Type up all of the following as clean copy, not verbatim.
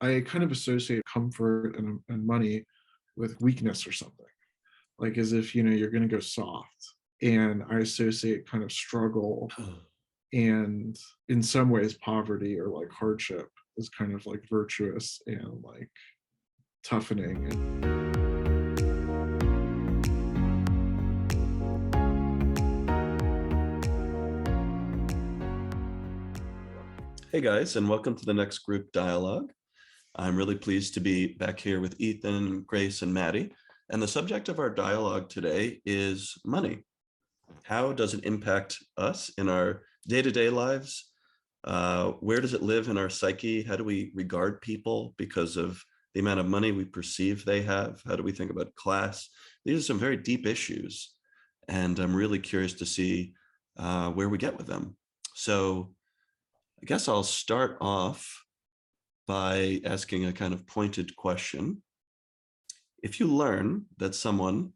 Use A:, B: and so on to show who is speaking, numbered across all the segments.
A: I kind of associate comfort and money with weakness or something, like as if you're going to go soft. And I associate kind of struggle and in some ways poverty or like hardship is kind of like virtuous and like toughening.
B: Hey guys, and welcome to the next group dialogue. I'm really pleased to be back here with Ethan, Grace, and Maddie. And the subject of our dialogue today is money. How does it impact us in our day-to-day lives? Where does it live in our psyche? How do we regard people because of the amount of money we perceive they have? How do we think about class? These are some very deep issues, and I'm really curious to see where we get with them. So I guess I'll start off by asking a kind of pointed question. If you learn that someone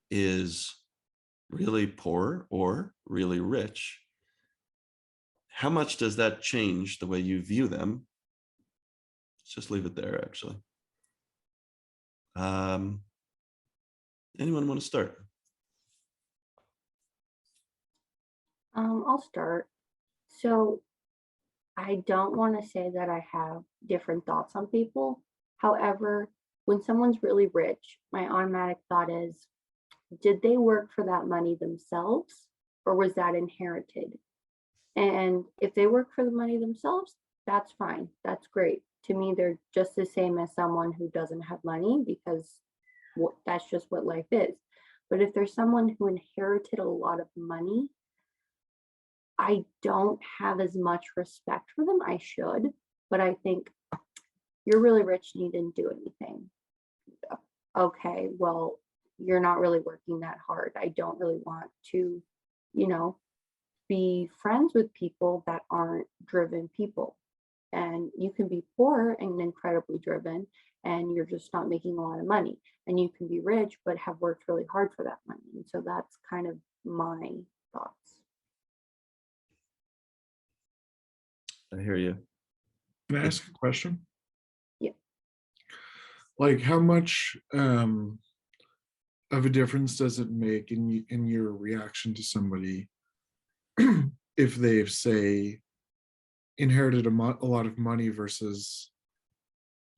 B: is really poor or really rich, how much does that change the way you view them? Let's just leave it there, actually. Anyone want to start?
C: I'll start. So I don't want to say that I have different thoughts on people. However, when someone's really rich, my automatic thought is, did they work for that money themselves or was that inherited? And if they work for the money themselves, that's fine. That's great. To me, they're just the same as someone who doesn't have money because that's just what life is. But if there's someone who inherited a lot of money, I don't have as much respect for them. I should, but I think you're really rich and you didn't do anything. Okay, well, you're not really working that hard. I don't really want to, you know, be friends with people that aren't driven people. And you can be poor and incredibly driven, and you're just not making a lot of money. And you can be rich, but have worked really hard for that money. And so that's kind of my thoughts.
B: I hear you.
A: Can I ask a question?
C: Yeah.
A: Like how much of a difference does it make in your reaction to somebody if they've, say, inherited a lot of money versus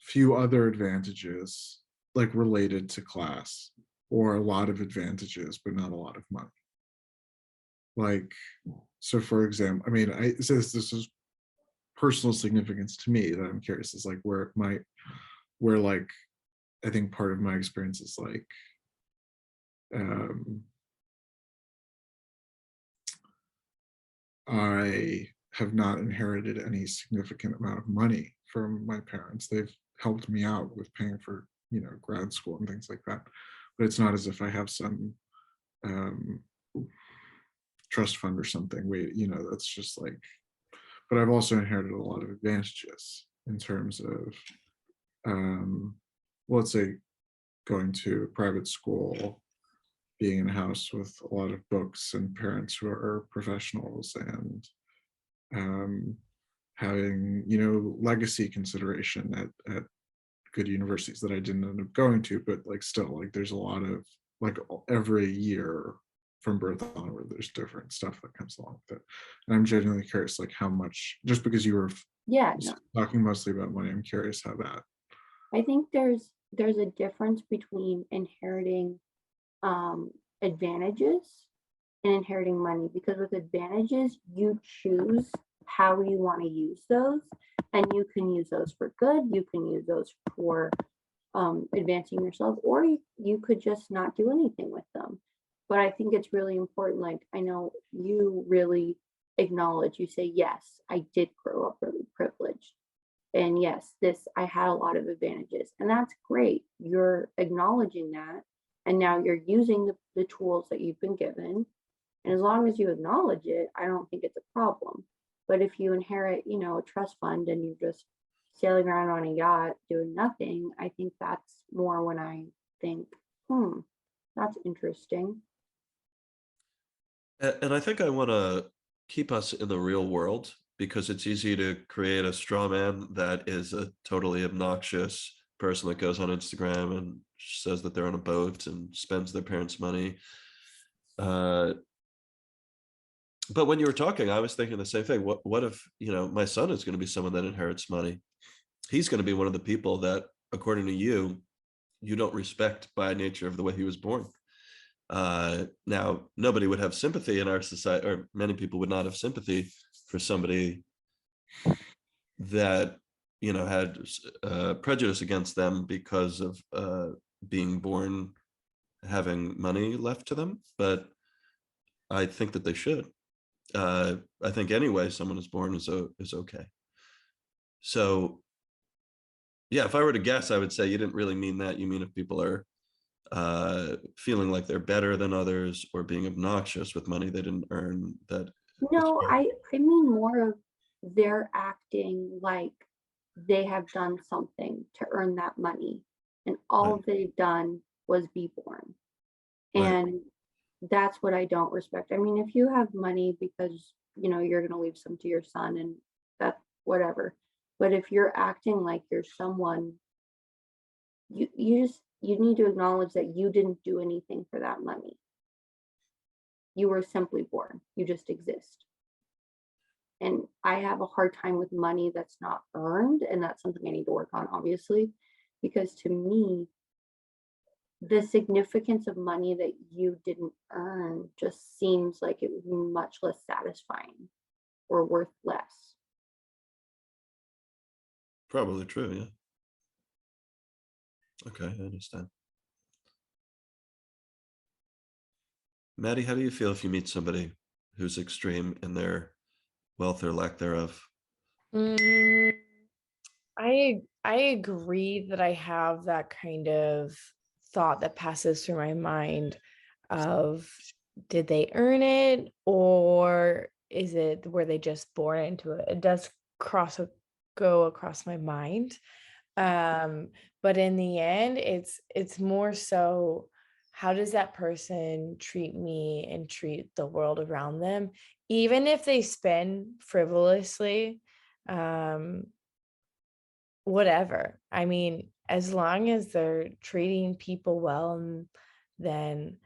A: few other advantages, like related to class, or a lot of advantages but not a lot of money? Like, so for example, I mean, I says this is personal significance to me that I'm curious is like where it might, where like I think part of my experience is like um I have not inherited any significant amount of money from my parents. They've helped me out with paying for, grad school and things like that. But it's not as if I have some um, trust fund or something. That's just like, but I've also inherited a lot of advantages in terms of, well, let's say going to private school, being in a house with a lot of books and parents who are professionals, and having legacy consideration at good universities that I didn't end up going to, but like still, like there's a lot of, like, every year from birth onward there's different stuff that comes along with it. And I'm genuinely curious, like how much, just because you were
C: Yeah, no,
A: talking mostly about money, I'm curious how that.
C: I think there's a difference between inheriting advantages and inheriting money, because with advantages you choose how you want to use those, and you can use those for good, you can use those for advancing yourself, or you could just not do anything with them. But I think it's really important, like I know you really acknowledge, you say, yes, I did grow up really privileged, and yes, this, I had a lot of advantages, and that's great. You're acknowledging that, and now you're using the tools that you've been given. And as long as you acknowledge it, I don't think it's a problem. But if you inherit, a trust fund and you're just sailing around on a yacht doing nothing, I think that's more when I think, that's interesting.
B: And I think I want to keep us in the real world because it's easy to create a straw man that is a totally obnoxious person that goes on Instagram and says that they're on a boat and spends their parents' money. But when you were talking, I was thinking the same thing. What if, my son is going to be someone that inherits money? He's going to be one of the people that, according to you, you don't respect by nature of the way he was born. Now, nobody would have sympathy in our society, or many people would not have sympathy for somebody that, had prejudice against them because of being born having money left to them. But I think that they should. I think anyway, someone is born is okay. So yeah, if I were to guess, I would say you didn't really mean that. You mean if people are feeling like they're better than others or being obnoxious with money they didn't earn, that
C: No, I mean more of they're acting like they have done something to earn that money, and all
B: right,
C: they've done was be born.
B: right.
C: And that's what I don't respect. I mean, if you have money because you're going to leave some to your son, and that's whatever. But if you're acting like you're someone, you need to acknowledge that you didn't do anything for that money. You were simply born. You just exist. And I have a hard time with money that's not earned, and that's something I need to work on, obviously, because to me, the significance of money that you didn't earn just seems like it would be much less satisfying or worth less.
B: Probably true, yeah. Okay, I understand. Maddie, how do you feel if you meet somebody who's extreme in their wealth or lack thereof?
D: Mm, I agree that I have that kind of thought that passes through my mind of, did they earn it, or is it were they just born into it? It does go across my mind. But in the end, it's more so, how does that person treat me and treat the world around them, even if they spend frivolously, whatever. I mean, as long as they're treating people well, and then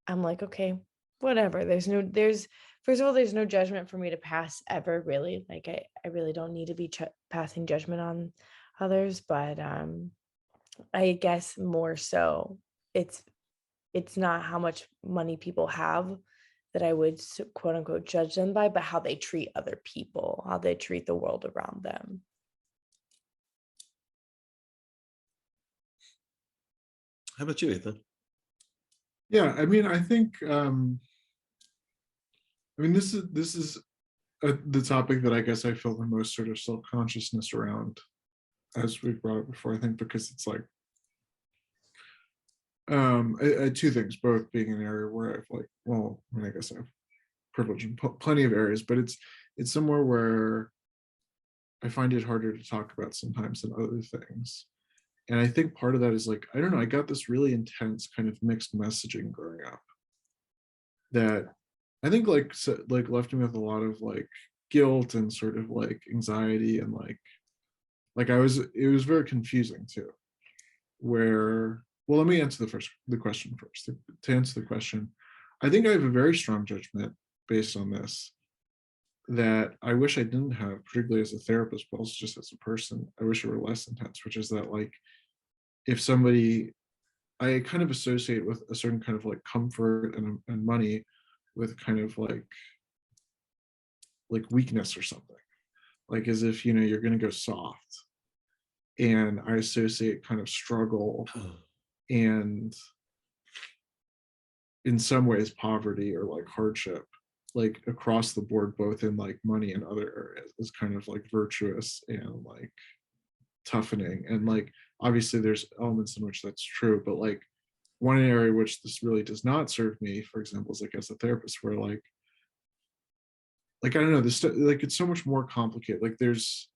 D: I'm like, okay, whatever. There's first of all, there's no judgment for me to pass ever, really. Like I really don't need to be passing judgment on others, but I guess more so it's not how much money people have that I would quote unquote judge them by, but how they treat other people, how they treat the world around them.
B: How about you, Ethan?
A: Yeah, I mean, I think this is the topic that I guess I feel the most sort of self-consciousness around, as we brought up before. I think because it's like two things, both being an area where I've like, well, I mean, I guess I have privilege in plenty of areas, but it's somewhere where I find it harder to talk about sometimes than other things. And I think part of that is like, I don't know, I got this really intense kind of mixed messaging growing up that I think like left me with a lot of like guilt and sort of like anxiety, and like it was very confusing too. Where, well, let me answer the question first. To answer the question, I think I have a very strong judgment based on this that I wish I didn't have, particularly as a therapist, but also just as a person. I wish it were less intense, which is that like, if somebody, I kind of associate with a certain kind of like comfort and money with kind of like weakness or something, like as if you're going to go soft. And I associate kind of struggle and in some ways poverty or like hardship, like across the board, both in like money and other areas, is kind of like virtuous and like toughening. And like obviously there's elements in which that's true, but like one area which this really does not serve me, for example, is like as a therapist, where like I don't know, this like it's so much more complicated. Like there's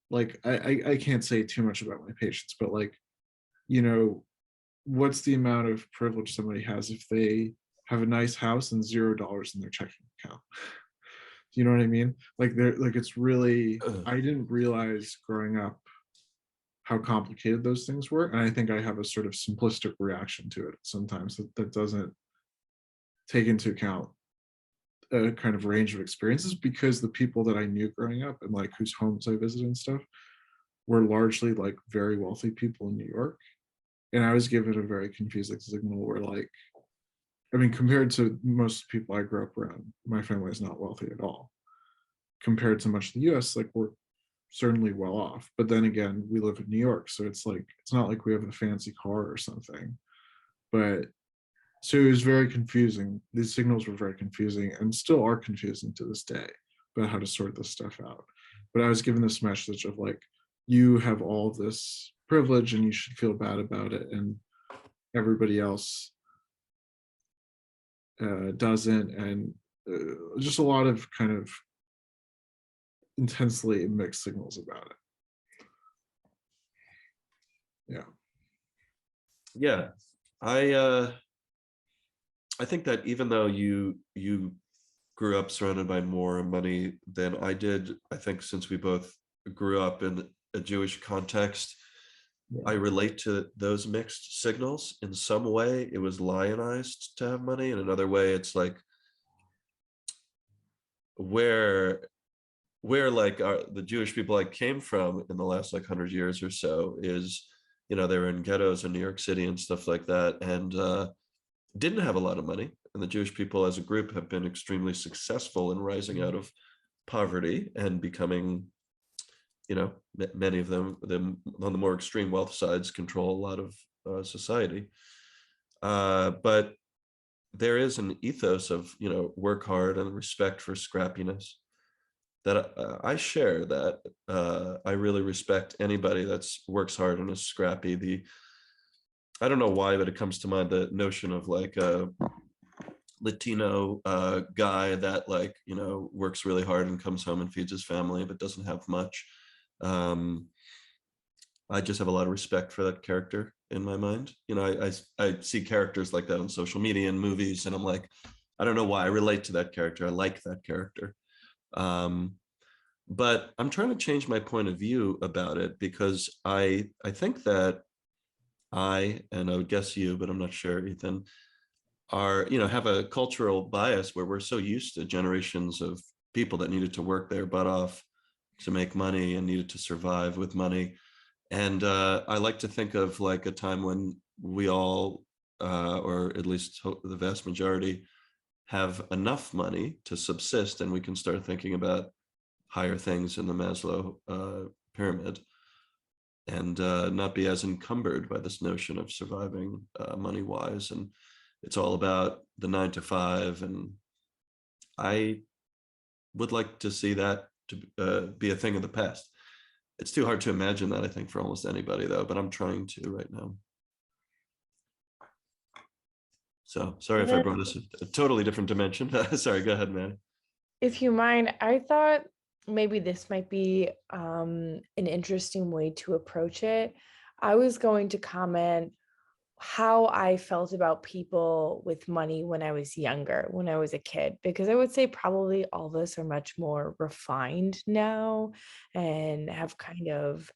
A: like I can't say too much about my patients, but like, what's the amount of privilege somebody has if they have a nice house and $0 in their checking account? Do you know what I mean? Like they're like, it's really,
B: Ugh.
A: I didn't realize growing up how complicated those things were. And I think I have a sort of simplistic reaction to it sometimes that doesn't take into account a kind of range of experiences, because the people that I knew growing up and like whose homes I visited and stuff were largely like very wealthy people in New York. And I was given a very confusing signal where like, I mean, compared to most people I grew up around, my family is not wealthy at all. Compared to much of the US, like we're certainly well off. But then again, we live in New York. So it's like, it's not like we have a fancy car or something. But so it was very confusing. These signals were very confusing and still are confusing to this day about how to sort this stuff out. But I was given this message of like, you have all this privilege and you should feel bad about it. And everybody else doesn't. And just a lot of kind of intensely mixed signals about it. Yeah.
B: Yeah. I think that even though you grew up surrounded by more money than I did, I think since we both grew up in a Jewish context, I relate to those mixed signals in some way. It was lionized to have money. In another way, it's like where like the Jewish people I came from in the last like 100 years or so is, you know, they were in ghettos in New York City and stuff like that, and didn't have a lot of money. And the Jewish people as a group have been extremely successful in rising out of poverty and becoming, you know, many of them on the more extreme wealth sides control a lot of society. But there is an ethos of, you know, work hard and respect for scrappiness that I share. That I really respect anybody that's works hard and is scrappy. I don't know why, but it comes to mind the notion of like a Latino guy that like, you know, works really hard and comes home and feeds his family but doesn't have much. I just have a lot of respect for that character in my mind. You know, I see characters like that on social media and movies, and I'm like, I don't know why I relate to that character. I like that character. But I'm trying to change my point of view about it, because I think that and I would guess you, but I'm not sure, Ethan, are, you know, have a cultural bias where we're so used to generations of people that needed to work their butt off to make money and needed to survive with money. And I like to think of like a time when we all, or at least the vast majority, have enough money to subsist, and we can start thinking about higher things in the Maslow pyramid, and not be as encumbered by this notion of surviving money wise. And it's all about the 9 to 5. And I would like to see that to be a thing of the past. It's too hard to imagine that, I think, for almost anybody though, but I'm trying to right now. So sorry if I brought us a totally different dimension. Sorry, go ahead, man.
D: If you mind, I thought maybe this might be an interesting way to approach it. I was going to comment how I felt about people with money when I was younger, when I was a kid, because I would say probably all of us are much more refined now and have kind of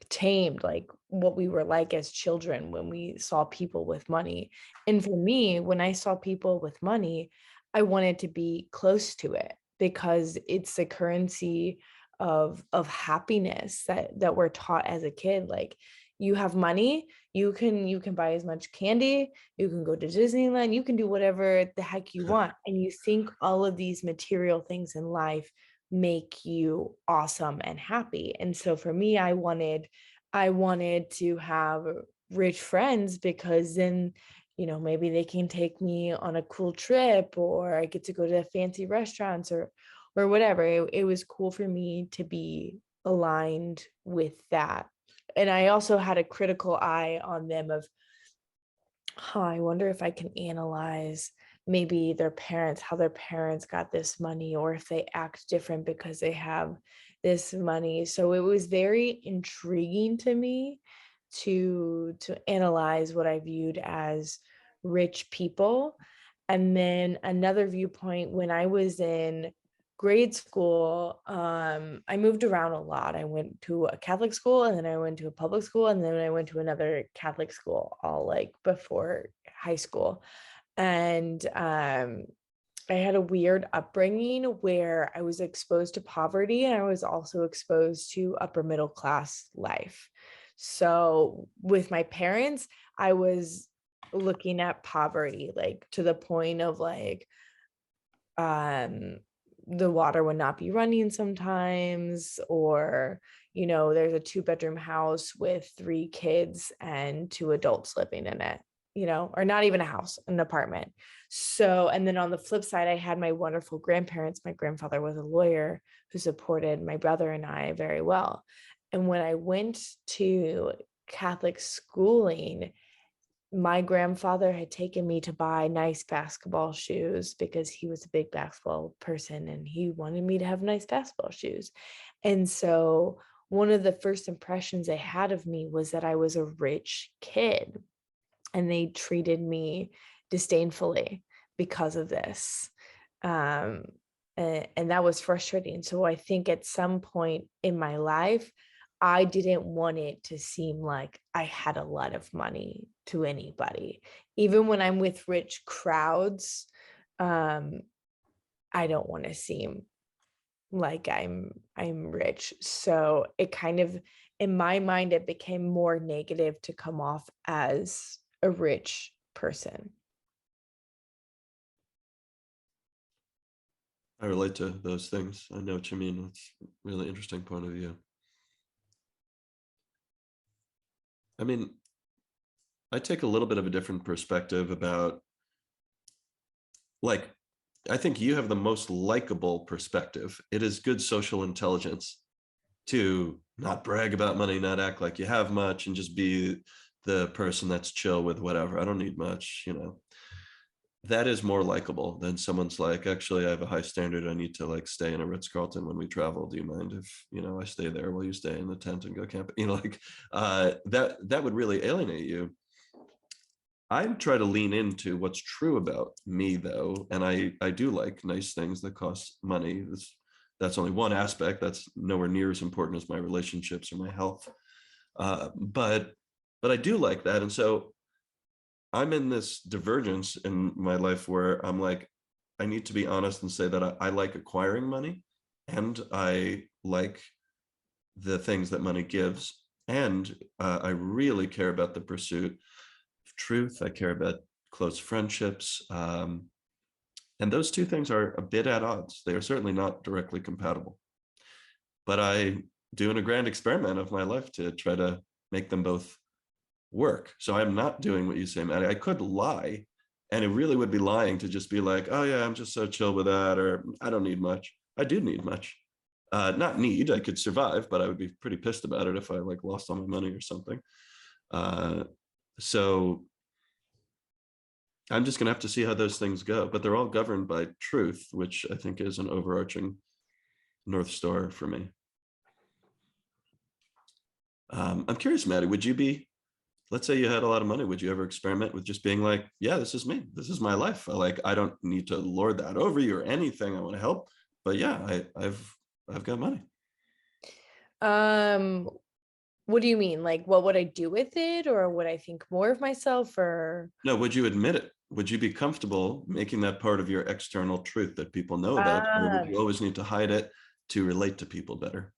D: tamed like what we were like as children when we saw people with money. And for me, when I saw people with money, I wanted to be close to it because it's the currency of happiness that we're taught as a kid. Like, you have money, you can buy as much candy, you can go to Disneyland, you can do whatever the heck you want, and you think all of these material things in life make you awesome and happy. And so for me, I wanted to have rich friends, because then, you know, maybe they can take me on a cool trip, or I get to go to fancy restaurants or whatever. It was cool for me to be aligned with that. And I also had a critical eye on them of, I wonder if I can analyze maybe their parents, how their parents got this money, or if they act different because they have this money. So it was very intriguing to me to analyze what I viewed as rich people. And then another viewpoint, when I was in grade school, I moved around a lot. I went to a Catholic school, and then I went to a public school, and then I went to another Catholic school, all like before high school. And I had a weird upbringing where I was exposed to poverty, and I was also exposed to upper middle class life. So with my parents, I was looking at poverty, like to the point of like, the water would not be running sometimes, or there's a 2-bedroom house with 3 kids and 2 adults living in it, or not even a house, an apartment. So, and then on the flip side, I had my wonderful grandparents. My grandfather was a lawyer who supported my brother and I very well. And when I went to Catholic schooling, my grandfather had taken me to buy nice basketball shoes because he was a big basketball person and he wanted me to have nice basketball shoes. And so one of the first impressions they had of me was that I was a rich kid, and they treated me disdainfully because of this. And that was frustrating. So I think at some point in my life, I didn't want it to seem like I had a lot of money to anybody. Even when I'm with rich crowds, I don't want to seem like I'm rich. So it kind of, in my mind, it became more negative to come off as a rich person.
B: I relate to those things. I know what you mean. It's a really interesting point of view. I mean, I take a little bit of a different perspective about, like, I think you have the most likable perspective. It is good social intelligence to not brag about money, not act like you have much, and just be the person that's chill with whatever. I don't need much, That is more likable than someone's like, actually, I have a high standard. I need to like stay in a Ritz-Carlton when we travel. Do you mind if, I stay there while you stay in the tent and go camping? That would really alienate you. I try to lean into what's true about me, though, and I do like nice things that cost money. That's only one aspect. That's nowhere near as important as my relationships or my health. But I do like that, and so I'm in this divergence in my life where I'm like, I need to be honest and say that I like acquiring money, and I like the things that money gives, and I really care about the pursuit of truth. I care about close friendships, and those two things are a bit at odds. They are certainly not directly compatible, but I doing a grand experiment of my life to try to make them both work. So I'm not doing what you say, Maddie. I could lie, and it really would be lying to just be like, oh yeah, I'm just so chill with that, or I don't need much. I do need much. Not need, I could survive, but I would be pretty pissed about it if I like lost all my money or something. So I'm just gonna have to see how those things go, but they're all governed by truth, which I think is an overarching North Star for me. I'm curious, Maddie, would you be, let's say you had a lot of money, would you ever experiment with just being like, yeah, this is me, this is my life, I don't need to lord that over you or anything, I want to help, but yeah, I've got money.
D: What do you mean? Like, what would I do with it, or would I think more of myself, or?
B: No, would you admit it? Would you be comfortable making that part of your external truth that people know about, or would you always need to hide it to relate to people better?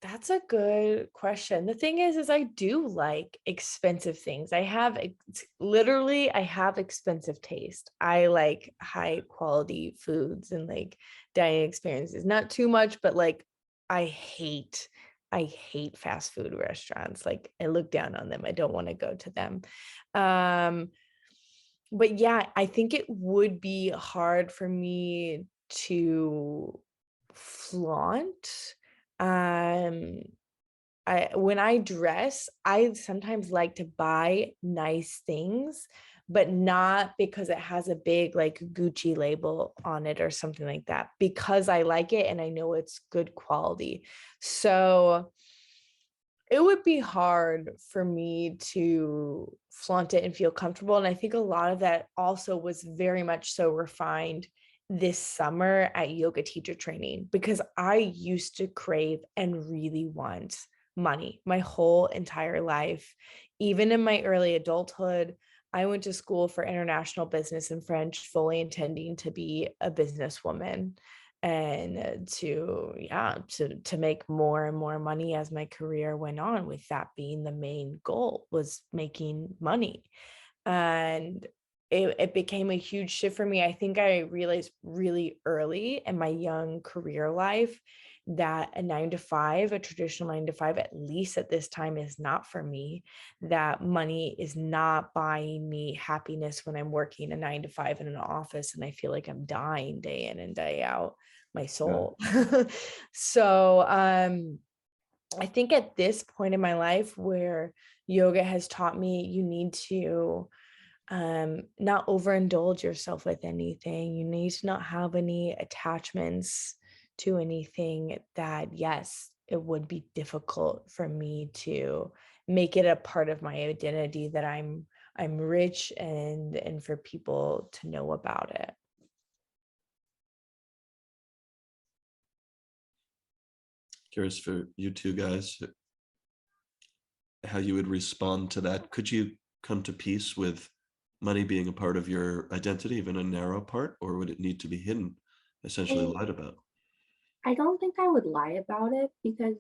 D: That's a good question. The thing is I do like expensive things. I have expensive taste. I like high quality foods and like dining experiences. Not too much, but like I hate fast food restaurants. Like I look down on them. I don't want to go to them. But yeah, I think it would be hard for me to flaunt. When I dress, I sometimes like to buy nice things, but not because it has a big like Gucci label on it or something like that, because I like it and I know it's good quality. So it would be hard for me to flaunt it and feel comfortable. And I think a lot of that also was very much so refined this summer at yoga teacher training because I used to crave and really want money my whole entire life. Even in my early adulthood, I went to school for international business and French, fully intending to be a businesswoman and to make more and more money as my career went on, with that being the main goal, was making money. And it became a huge shift for me. I think I realized really early in my young career life that a 9 to 5, a traditional 9 to 5, at least at this time, is not for me. That money is not buying me happiness when I'm working a 9 to 5 in an office and I feel like I'm dying day in and day out, my soul. So I think at this point in my life where yoga has taught me you need to not overindulge yourself with anything. You need to not have any attachments to anything, that yes, it would be difficult for me to make it a part of my identity that I'm rich, and for people to know about it.
B: Curious for you two guys, how you would respond to that. Could you come to peace with money being a part of your identity, even a narrow part, or would it need to be hidden, essentially
C: I,
B: lied about?
C: I don't think I would lie about it because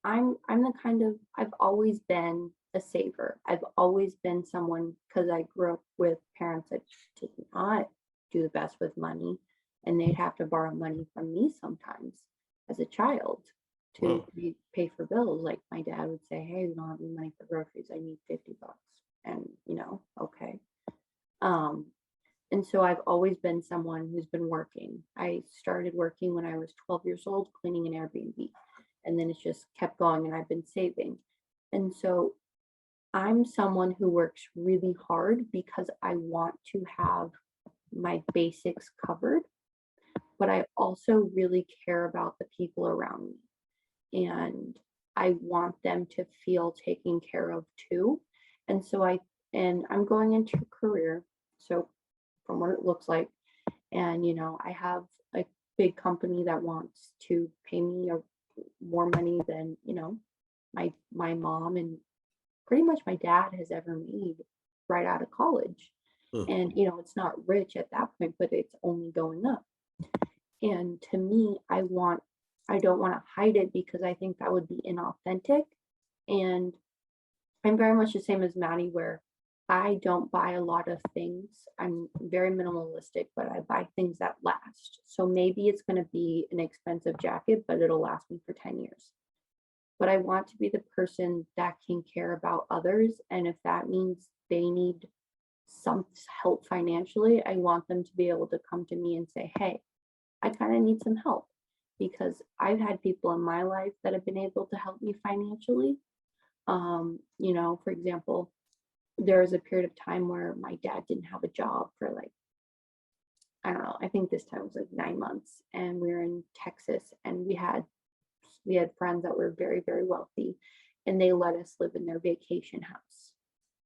C: I'm the kind of, I've always been a saver. I've always been someone, because I grew up with parents that did not do the best with money, and they'd have to borrow money from me sometimes as a child to
B: Whoa.
C: pay for bills. Like my dad would say, "Hey, we don't have any money for groceries. I need $50." And okay. Um, and so I've always been someone who's been working. I started working when I was 12 years old, cleaning an Airbnb. And then it's just kept going, and I've been saving. And so I'm someone who works really hard because I want to have my basics covered, but I also really care about the people around me. And I want them to feel taken care of too. And so I'm going into a career. So from what it looks like, and I have a big company that wants to pay me more money than my mom and pretty much my dad has ever made right out of college.
B: Huh.
C: And it's not rich at that point, but it's only going up. And to me, I don't want to hide it because I think that would be inauthentic. And I'm very much the same as Maddie, where I don't buy a lot of things. I'm very minimalistic, but I buy things that last. So maybe it's going to be an expensive jacket, but it'll last me for 10 years. But I want to be the person that can care about others. And if that means they need some help financially, I want them to be able to come to me and say, "Hey, I kind of need some help." Because I've had people in my life that have been able to help me financially. For example, there was a period of time where my dad didn't have a job for like, I don't know, I think this time was like 9 months, and we were in Texas, and we had friends that were very, very wealthy, and they let us live in their vacation house.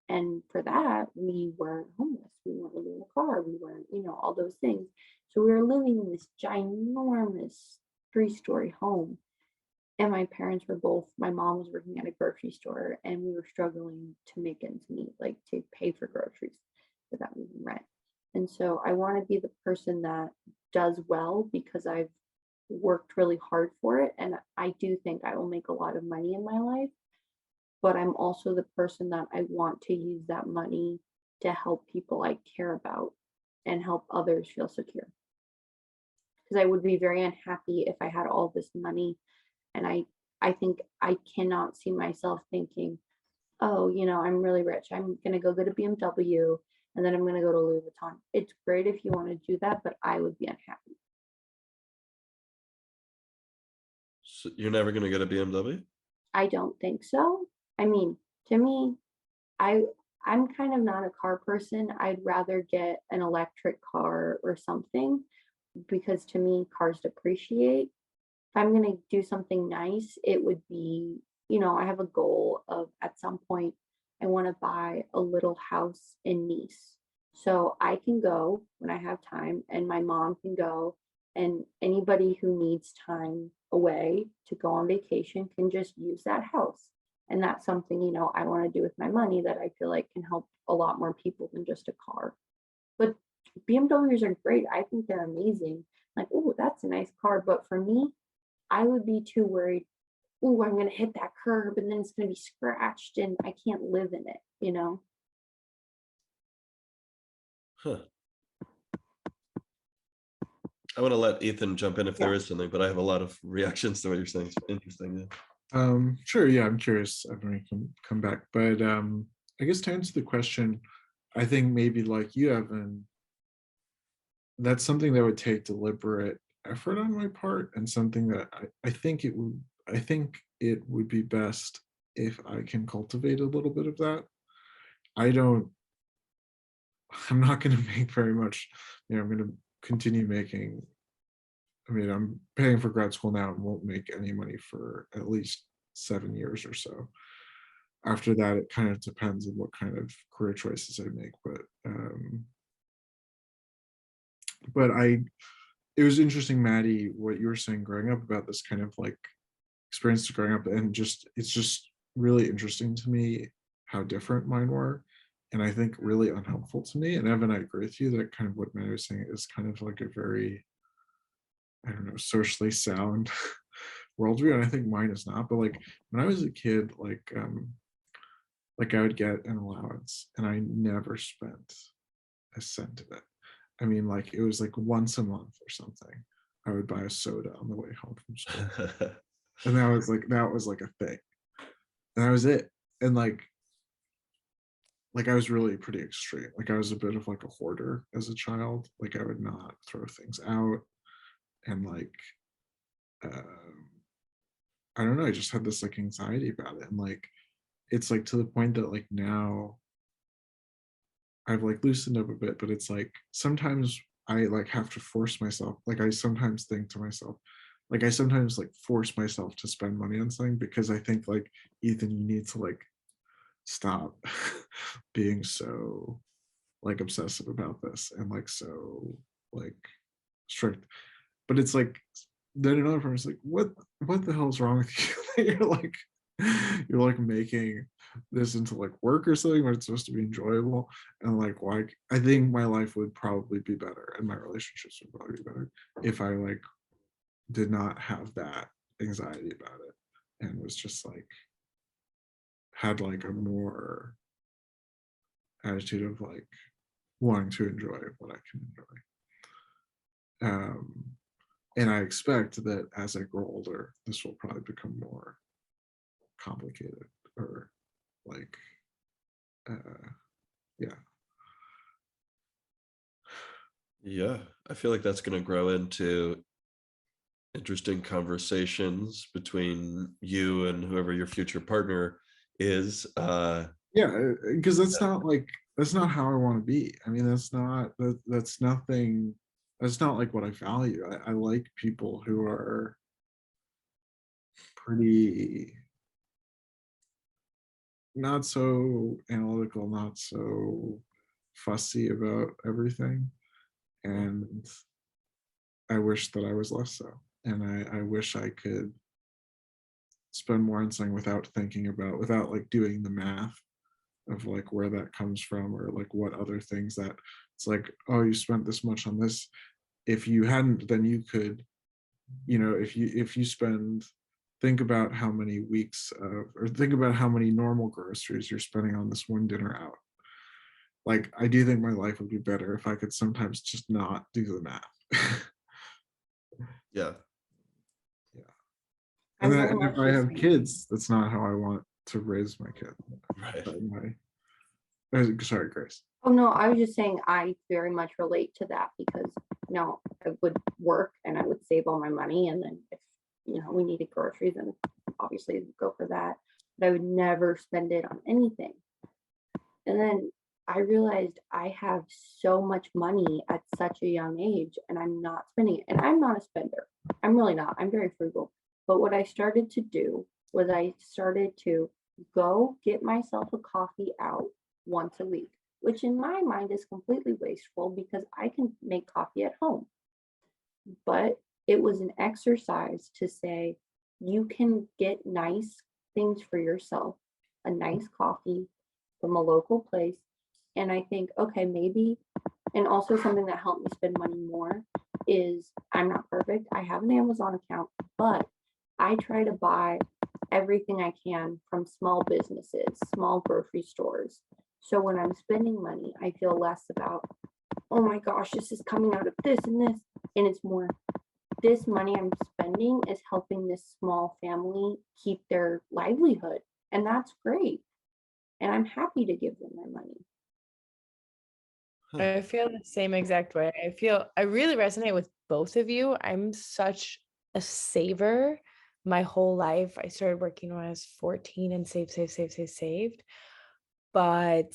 C: And for that, we weren't homeless. We weren't living in a car. We weren't, all those things. So we were living in this ginormous 3-story home. And my mom was working at a grocery store, and we were struggling to make ends meet, like to pay for groceries without even rent. And so I want to be the person that does well because I've worked really hard for it. And I do think I will make a lot of money in my life, but I'm also the person that I want to use that money to help people I care about and help others feel secure. Because I would be very unhappy if I had all this money, and I think I cannot see myself thinking, "Oh, I'm really rich. I'm gonna go get a BMW, and then I'm gonna go to Louis Vuitton." It's great if you want to do that, but I would be unhappy.
B: So you're never going to get a BMW?
C: I don't think so. I mean, to me, I I'm kind of not a car person. I'd rather get an electric car or something because to me, cars depreciate. If I'm going to do something nice, it would be, I have a goal of at some point, I want to buy a little house in Nice. So I can go when I have time, and my mom can go, and anybody who needs time away to go on vacation can just use that house. And that's something, I want to do with my money that I feel like can help a lot more people than just a car. But BMWs are great. I think they're amazing. Like, oh, that's a nice car. But for me, I would be too worried. Oh, I'm going to hit that curb and then it's going to be scratched and I can't live in it.
B: Huh. I want to let Ethan jump in if there is something, but I have a lot of reactions to what you're saying. It's interesting. Yeah.
A: Sure. Yeah, I'm curious. Everyone can come back, but I guess to answer the question, I think maybe like you, Evan, that's something that would take deliberate effort on my part, and something that I think it would. I think it would be best if I can cultivate a little bit of that. I don't. I'm not going to make very much. I'm going to continue making. I mean, I'm paying for grad school now and won't make any money for at least 7 years or so. After that, it kind of depends on what kind of career choices I make. But it was interesting, Maddie, what you were saying growing up about this kind of like experience growing up, and it's just really interesting to me how different mine were, and I think really unhelpful to me. And Evan, I agree with you that kind of what Maddie was saying is kind of like a very, I don't know, socially sound worldview, and I think mine is not. But like when I was a kid, like I would get an allowance and I never spent a cent of it. I mean, like it was like once a month or something. I would buy a soda on the way home from school. And that was like a thing. And that was it. And like I was really pretty extreme. Like I was a bit of like a hoarder as a child. Like I would not throw things out. And like I don't know, I just had this like anxiety about it. And like it's like to the point that like now I've like loosened up a bit, but it's like sometimes I like have to force myself. Like I sometimes think to myself, like I sometimes like force myself to spend money on something, because I think like, Ethan, you need to like stop being so like obsessive about this and like so like strict. But it's like then another person's like, what the hell is wrong with you? you're like making this into like work or something when it's supposed to be enjoyable. And like I think my life would probably be better and my relationships would probably be better if I like did not have that anxiety about it and was just like had like a more attitude of like wanting to enjoy what I can enjoy. And I expect that as I grow older, this will probably become more complicated or like, yeah.
B: Yeah, I feel like that's going to grow into interesting conversations between you and whoever your future partner is.
A: Yeah, because that's not how I want to be. I mean, that's nothing. That's not like what I value. I like people who are pretty not so analytical, not so fussy about everything. And I wish that I was less so. And I wish I could spend more on something without like doing the math of like where that comes from, or like what other things that it's like, oh, you spent this much on this. If you hadn't, then you could, if you spend, think about how many weeks of, or think about how many normal groceries you're spending on this one dinner out. Like I do think my life would be better if I could sometimes just not do the math.
B: Yeah.
A: Yeah. And then and if I have
C: saying.
A: kids, that's not how I want to raise my kid.
B: Right.
A: Sorry, Grace.
C: Oh no, I was just saying I very much relate to that because I would work and I would save all my money, and then if we needed groceries, then obviously go for that. But I would never spend it on anything. And then I realized I have so much money at such a young age and I'm not spending it. And I'm not a spender. I'm really not. I'm very frugal. But what I started to do was I started to go get myself a coffee out once a week. which in my mind is completely wasteful because I can make coffee at home. But it was an exercise to say, you can get nice things for yourself, a nice coffee from a local place. And I think, okay, maybe, and also something that helped me spend money more is I'm not perfect. I have an Amazon account, but I try to buy everything I can from small businesses, small grocery stores. So when I'm spending money, I feel less about, oh my gosh, this is coming out of this and this. And it's more, this money I'm spending is helping this small family keep their livelihood. And that's great. And I'm happy to give them their money.
D: I feel the same exact way. I really resonate with both of you. I'm such a saver my whole life. I started working when I was 14 and saved. But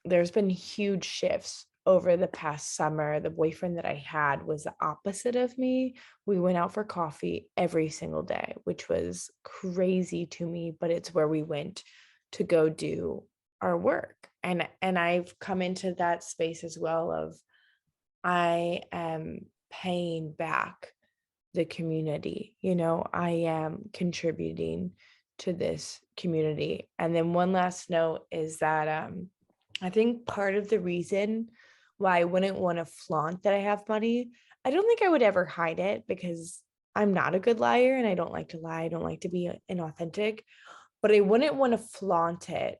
D: there's been huge shifts over the past summer. The boyfriend that I had was the opposite of me. We went out for coffee every single day, which was crazy to me, but it's where we went to go do our work. And I've come into that space as well of I am paying back the community, I am contributing to this community. And then one last note is that I think part of the reason why I wouldn't want to flaunt that I have money, I don't think I would ever hide it because I'm not a good liar and I don't like to lie. I don't like to be inauthentic, but I wouldn't want to flaunt it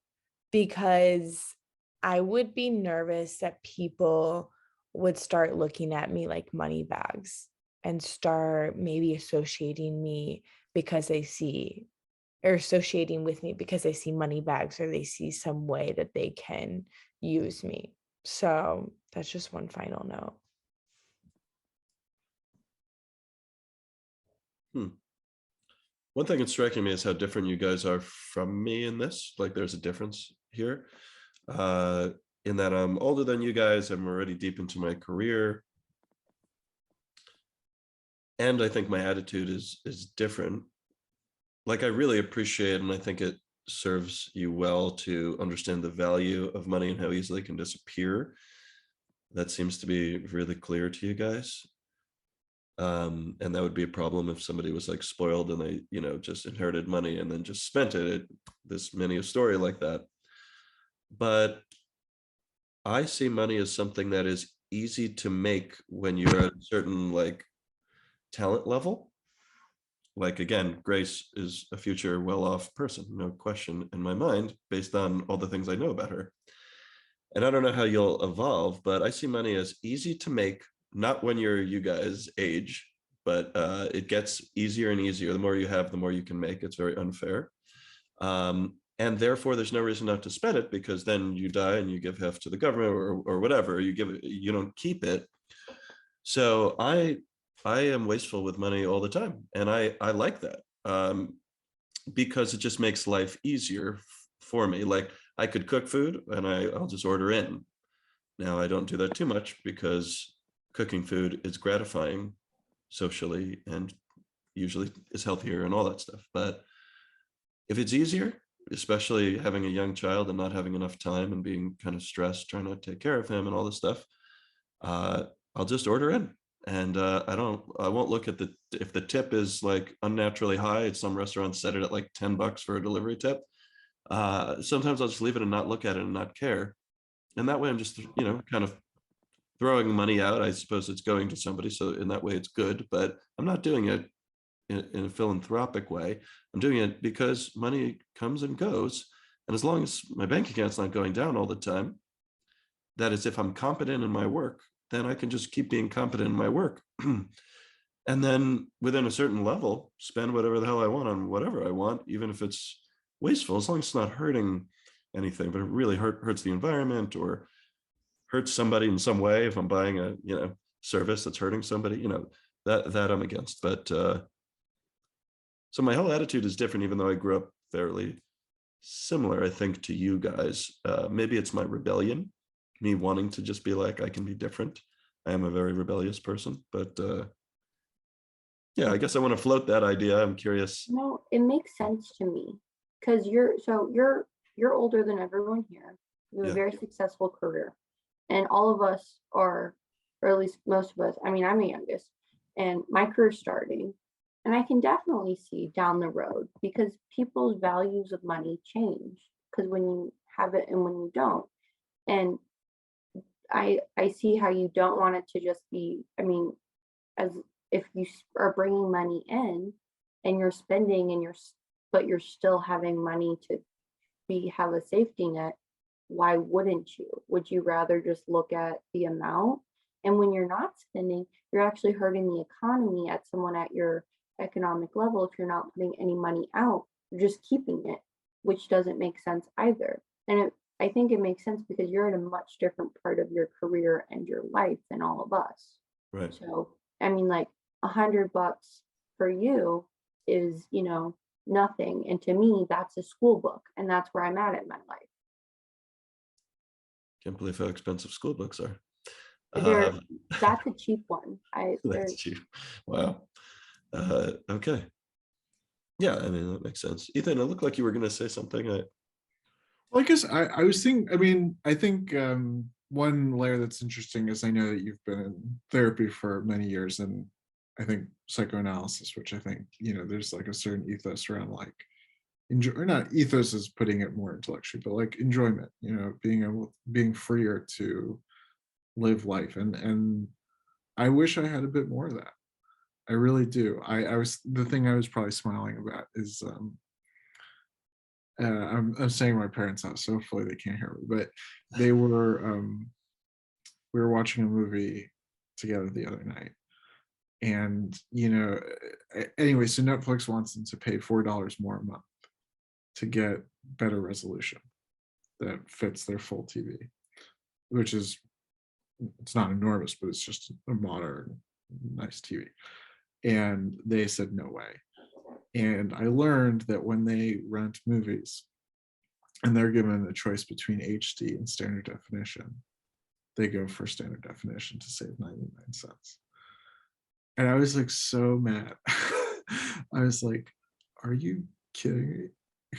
D: because I would be nervous that people would start looking at me like money bags and start maybe associating me because they see or associating with me because they see money bags or they see some way that they can use me. So that's just one final note.
B: One thing that's striking me is how different you guys are from me in this. Like there's a difference here in that I'm older than you guys. I'm already deep into my career. And I think my attitude is different. Like I really appreciate, and I think it serves you well to understand the value of money and how easily it can disappear. That seems to be really clear to you guys. And that would be a problem if somebody was like spoiled and they, just inherited money and then just spent it. There's many a story like that. But I see money as something that is easy to make when you're at a certain like talent level. Like again, Grace is a future well-off person, no question in my mind, based on all the things I know about her. And I don't know how you'll evolve, but I see money as easy to make, not when you're you guys' age, but it gets easier and easier. The more you have, the more you can make. It's very unfair. And therefore, there's no reason not to spend it because then you die and you give half to the government or whatever. You don't keep it. So I am wasteful with money all the time, and I like that because it just makes life easier for me. Like I could cook food and I'll just order in. Now I don't do that too much because cooking food is gratifying socially and usually is healthier and all that stuff. But if it's easier, especially having a young child and not having enough time and being kind of stressed trying to take care of him and all this stuff, I'll just order in. And I won't look at if the tip is like unnaturally high. Some restaurants set it at like $10 for a delivery tip. Sometimes I'll just leave it and not look at it and not care. And that way I'm just, kind of throwing money out. I suppose it's going to somebody. So in that way it's good, but I'm not doing it in a philanthropic way. I'm doing it because money comes and goes. And as long as my bank account's not going down all the time, that is, if I'm competent in my work, then I can just keep being competent in my work. And then within a certain level, spend whatever the hell I want on whatever I want, even if it's wasteful, as long as it's not hurting anything, but it really hurts the environment or hurts somebody in some way. If I'm buying a, service that's hurting somebody, that I'm against. But so my whole attitude is different, even though I grew up fairly similar, I think, to you guys. Maybe it's my rebellion, me wanting to just be like, I can be different. I am a very rebellious person, but yeah, I guess I want to float that idea. I'm curious.
C: No, it makes sense to me because you're older than everyone here. You have
B: Yeah.
C: a very successful career. And all of us are, or at least most of us, I mean, I'm the youngest, and my career's starting. And I can definitely see down the road because people's values of money change because when you have it and when you don't. And I see how you don't want it to just be, I mean, as if you are bringing money in and you're spending and but you're still having money to have a safety net, why wouldn't you? Would you rather just look at the amount? And when you're not spending, you're actually hurting the economy at someone at your economic level. If you're not putting any money out, you're just keeping it, which doesn't make sense either. And I think it makes sense because you're in a much different part of your career and your life than all of us.
B: Right.
C: So, I mean, like $100 for you is, nothing. And to me, that's a school book. And that's where I'm at in my life.
B: Can't believe how expensive school books are.
C: That's a cheap one.
B: That's cheap. Wow. Okay. Yeah, I mean, that makes sense. Ethan, it looked like you were going to say something.
A: Well, I guess I was thinking, I mean, I think one layer that's interesting is I know that you've been in therapy for many years, and I think psychoanalysis, which I think, there's like a certain ethos around like enjoy, or not ethos is putting it more intellectually, but like enjoyment, being freer to live life. And I wish I had a bit more of that. I really do. The thing I was probably smiling about is I'm staying at my parents' house, so hopefully they can't hear me. But we were watching a movie together the other night, and anyway, so Netflix wants them to pay $4 more a month to get better resolution that fits their full TV, which is, it's not enormous, but it's just a modern, nice TV. And they said no way. And I learned that when they rent movies and they're given a choice between HD and standard definition, they go for standard definition to save 99 cents. And I was like so mad. I was like, are you kidding me?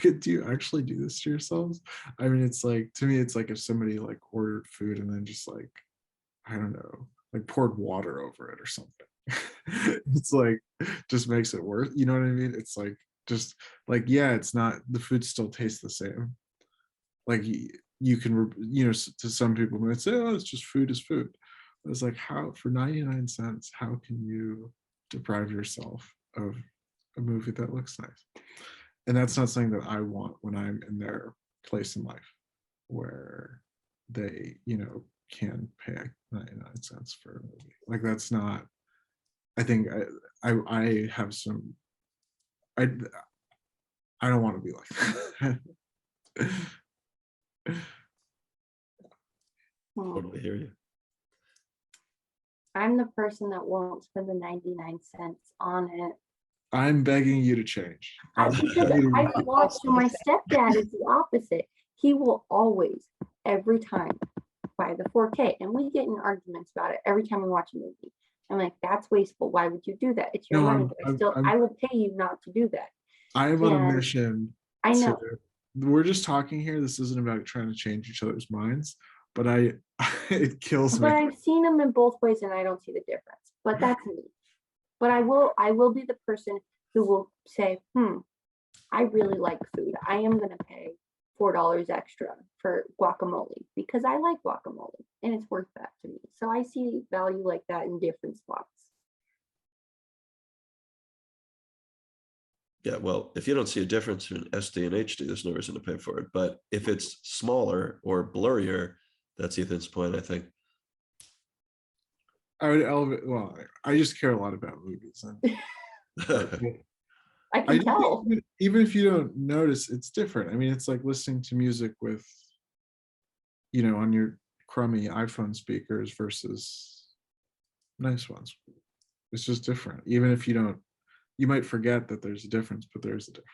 A: Do you actually do this to yourselves? I mean, it's like, to me, it's like if somebody like ordered food and then just like, I don't know, like poured water over it or something. It's like, just makes it worse. You know what I mean? It's like, just like, yeah, it's not, the food still tastes the same. Like you can, to some people might say, oh, it's just food is food. It's like, how, for 99 cents, how can you deprive yourself of a movie that looks nice? And that's not something that I want when I'm in their place in life where they, can pay 99 cents for a movie. Like, that's not, I think I have some, I don't want to be like that.
B: Totally hear you.
C: I'm the person that won't spend the 99 cents on it.
A: I'm begging you to change.
C: Because I watch, so my stepdad is the opposite. He will always, every time, buy the 4K, and we get in arguments about it every time we watch a movie. I'm like, that's wasteful. Why would you do that? It's your money. I will pay you not to do that.
A: I'm on a mission.
C: I know.
A: We're just talking here. This isn't about trying to change each other's minds, but it kills me.
C: But I've seen them in both ways, and I don't see the difference. But that's me. But I will be the person who will say, I really like food. I am going to pay $4 extra for guacamole because I like guacamole and it's worth that to me. So I see value like that in different spots.
B: Yeah, well, if you don't see a difference between SD and HD, there's no reason to pay for it. But if it's smaller or blurrier, that's Ethan's point, I think.
A: I would elevate. Well, I just care a lot about movies.
C: I can tell.
A: Even if you don't notice, it's different. I mean, it's like listening to music with, on your crummy iPhone speakers versus nice ones. It's just different. Even if you don't, you might forget that there's a difference, but there's a difference.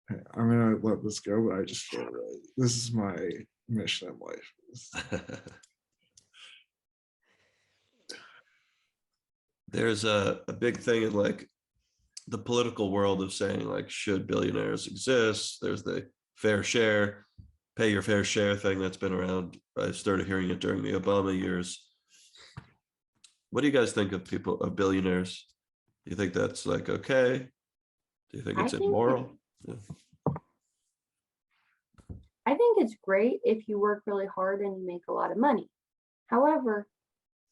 A: Okay, I'm gonna let this go, but I just feel really, this is my mission in life.
B: There's a big thing in like the political world of saying like, should billionaires exist? There's the fair share, pay your fair share thing that's been around. I started hearing it during the Obama years. What do you guys think of billionaires? Do you think that's like okay? Do you think
C: I
B: it's
C: think
B: immoral?
C: I think it's great if you work really hard and you make a lot of money. However,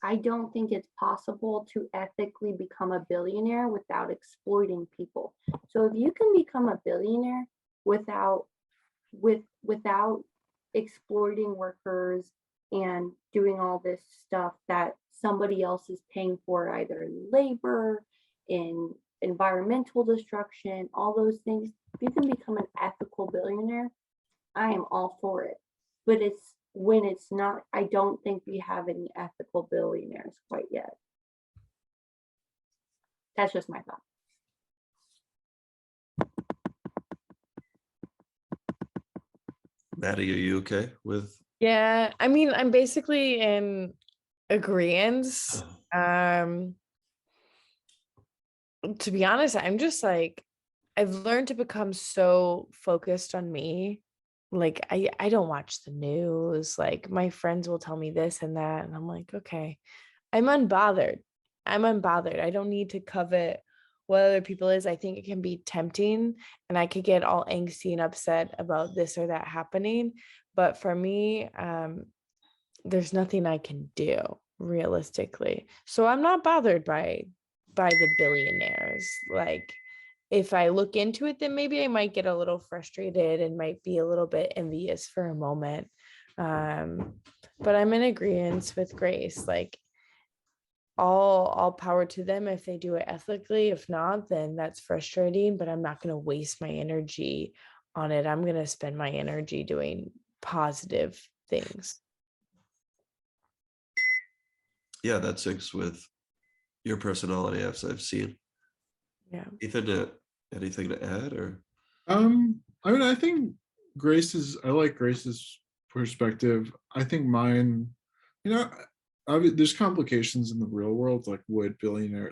C: I don't think it's possible to ethically become a billionaire without exploiting people. So if you can become a billionaire without exploiting workers and doing all this stuff that somebody else is paying for, either in labor, in environmental destruction, all those things, if you can become an ethical billionaire, I am all for it. But it's when it's not, I don't think we have any ethical billionaires quite yet. That's just my thought.
B: Maddie, are you okay with?
D: Yeah, I mean, I'm basically in agreement. To be honest, I'm just like, I've learned to become so focused on me. Like I don't watch the news. Like my friends will tell me this and that, and I'm like, okay, I'm unbothered. I don't need to covet what other people is. I think it can be tempting, and I could get all angsty and upset about this or that happening. But for me, there's nothing I can do realistically. So I'm not bothered by the billionaires. Like if I look into it, then maybe I might get a little frustrated and might be a little bit envious for a moment. But I'm in agreement with Grace. Like all power to them if they do it ethically. If not, then that's frustrating, but I'm not going to waste my energy on it. I'm going to spend my energy doing positive things.
B: Yeah, that syncs with your personality, as I've seen.
D: Yeah.
B: Ethan, anything to add or?
A: I mean, I think I like Grace's perspective. I think mine, you know, there's complications in the real world, like would billionaire,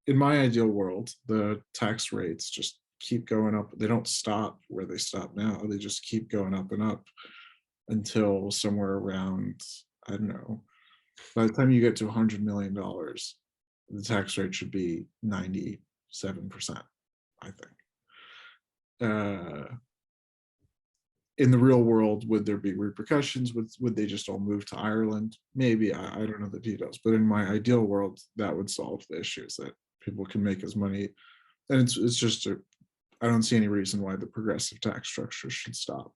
A: in my ideal world, the tax rates just keep going up. They don't stop where they stop now. They just keep going up and up until somewhere around, I don't know, by the time you get to $100 million, the tax rate should be 97%, I think. In the real world, would there be repercussions? Would they just all move to Ireland? Maybe. I don't know the details, but in my ideal world, that would solve the issues, that people can make as money. And it's just I don't see any reason why the progressive tax structure should stop.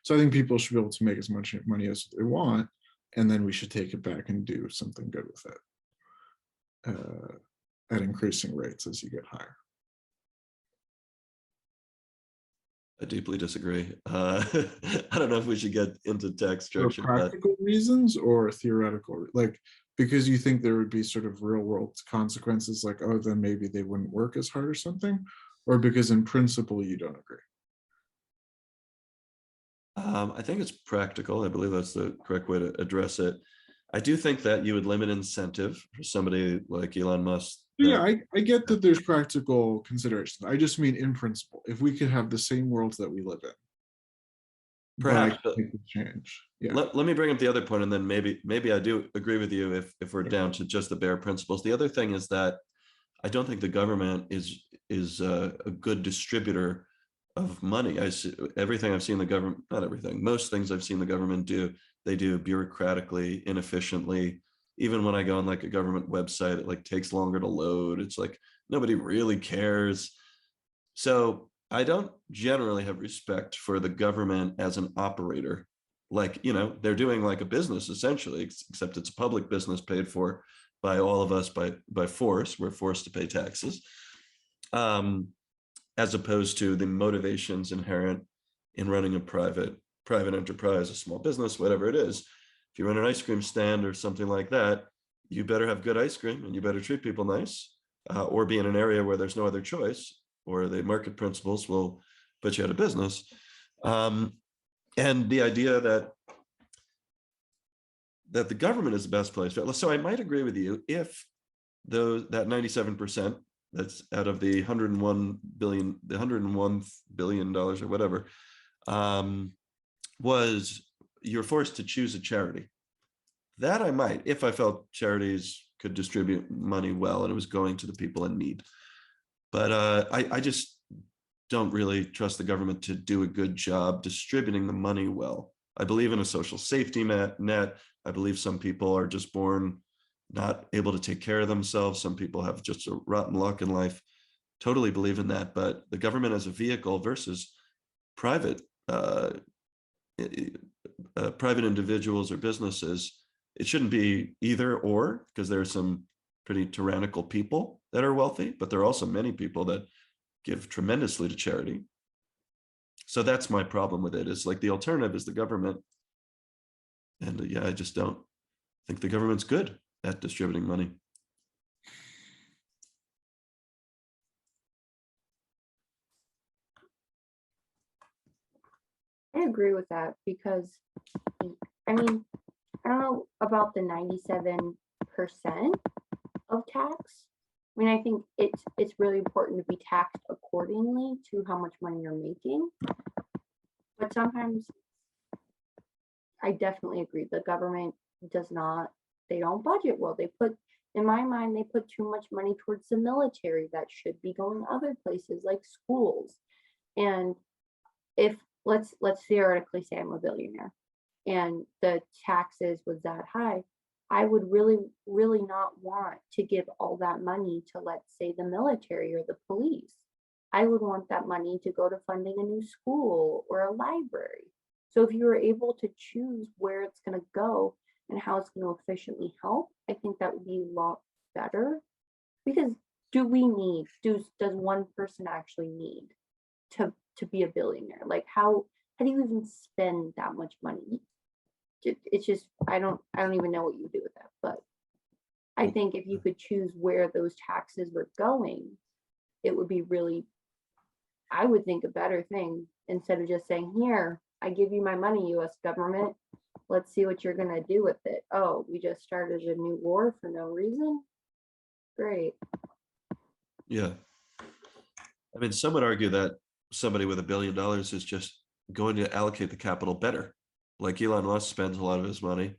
A: So I think people should be able to make as much money as they want, and then we should take it back and do something good with it at increasing rates as you get higher.
B: I deeply disagree. I don't know if we should get into tax structure.
A: For practical reasons or theoretical, like because you think there would be sort of real world consequences, like, oh, then maybe they wouldn't work as hard or something, or because in principle you don't agree?
B: I think it's practical. I believe that's the correct way to address it. I do think that you would limit incentive for somebody like Elon Musk.
A: Yeah, I get that there's practical considerations. I just mean in principle, if we could have the same world that we live in,
B: Perhaps,
A: but change. Yeah.
B: Let me bring up the other point, and then maybe I do agree with you if we're down to just the bare principles. The other thing is that I don't think the government is a good distributor of money. I see everything I've seen the government, not everything, most things I've seen the government do, they do bureaucratically, inefficiently. Even when I go on like a government website, it like takes longer to load. It's like nobody really cares. So I don't generally have respect for the government as an operator. Like, they're doing like a business essentially, except it's a public business paid for by all of us by force. We're forced to pay taxes, as opposed to the motivations inherent in running a private enterprise, a small business, whatever it is. If you run an ice cream stand or something like that, you better have good ice cream and you better treat people nice, or be in an area where there's no other choice, or the market principles will put you out of business. And the idea that the government is the best place. So I might agree with you if that 97% that's out of the $101 billion or whatever, was you're forced to choose a charity. That I might, if I felt charities could distribute money well and it was going to the people in need. But I just don't really trust the government to do a good job distributing the money well. I believe in a social safety net. I believe some people are just born not able to take care of themselves. Some people have just a rotten luck in life. Totally believe in that. But the government as a vehicle versus private private individuals or businesses, it shouldn't be either or, because there are some pretty tyrannical people that are wealthy, but there are also many people that give tremendously to charity. So that's my problem with it. It's like the alternative is the government. And yeah, I just don't think the government's good at distributing money.
C: I agree with that because, I mean, I don't know about the 97% of tax. I mean, I think it's really important to be taxed accordingly to how much money you're making. But sometimes I definitely agree. The government does not, they don't budget well. They put, in my mind, they put too much money towards the military that should be going other places like schools. And if let's theoretically say I'm a billionaire and the taxes was that high, I would really not want to give all that money to, let's say, the military or the police. I would want that money to go to funding a new school or a library. So if you were able to choose where it's going to go and how it's going to efficiently help, I think that would be a lot better. Because does one person actually need to be a billionaire? Like how do you even spend that much money? It's just I don't even know what you do with that. But I think if you could choose where those taxes were going, it would be really, I would think, a better thing, instead of just saying, here, I give you my money, US government, let's see what you're gonna do with it. Oh, we just started a new war for no reason. Great.
B: Yeah. I mean, some would argue that somebody with $1 billion is just going to allocate the capital better. Like Elon Musk spends a lot of his money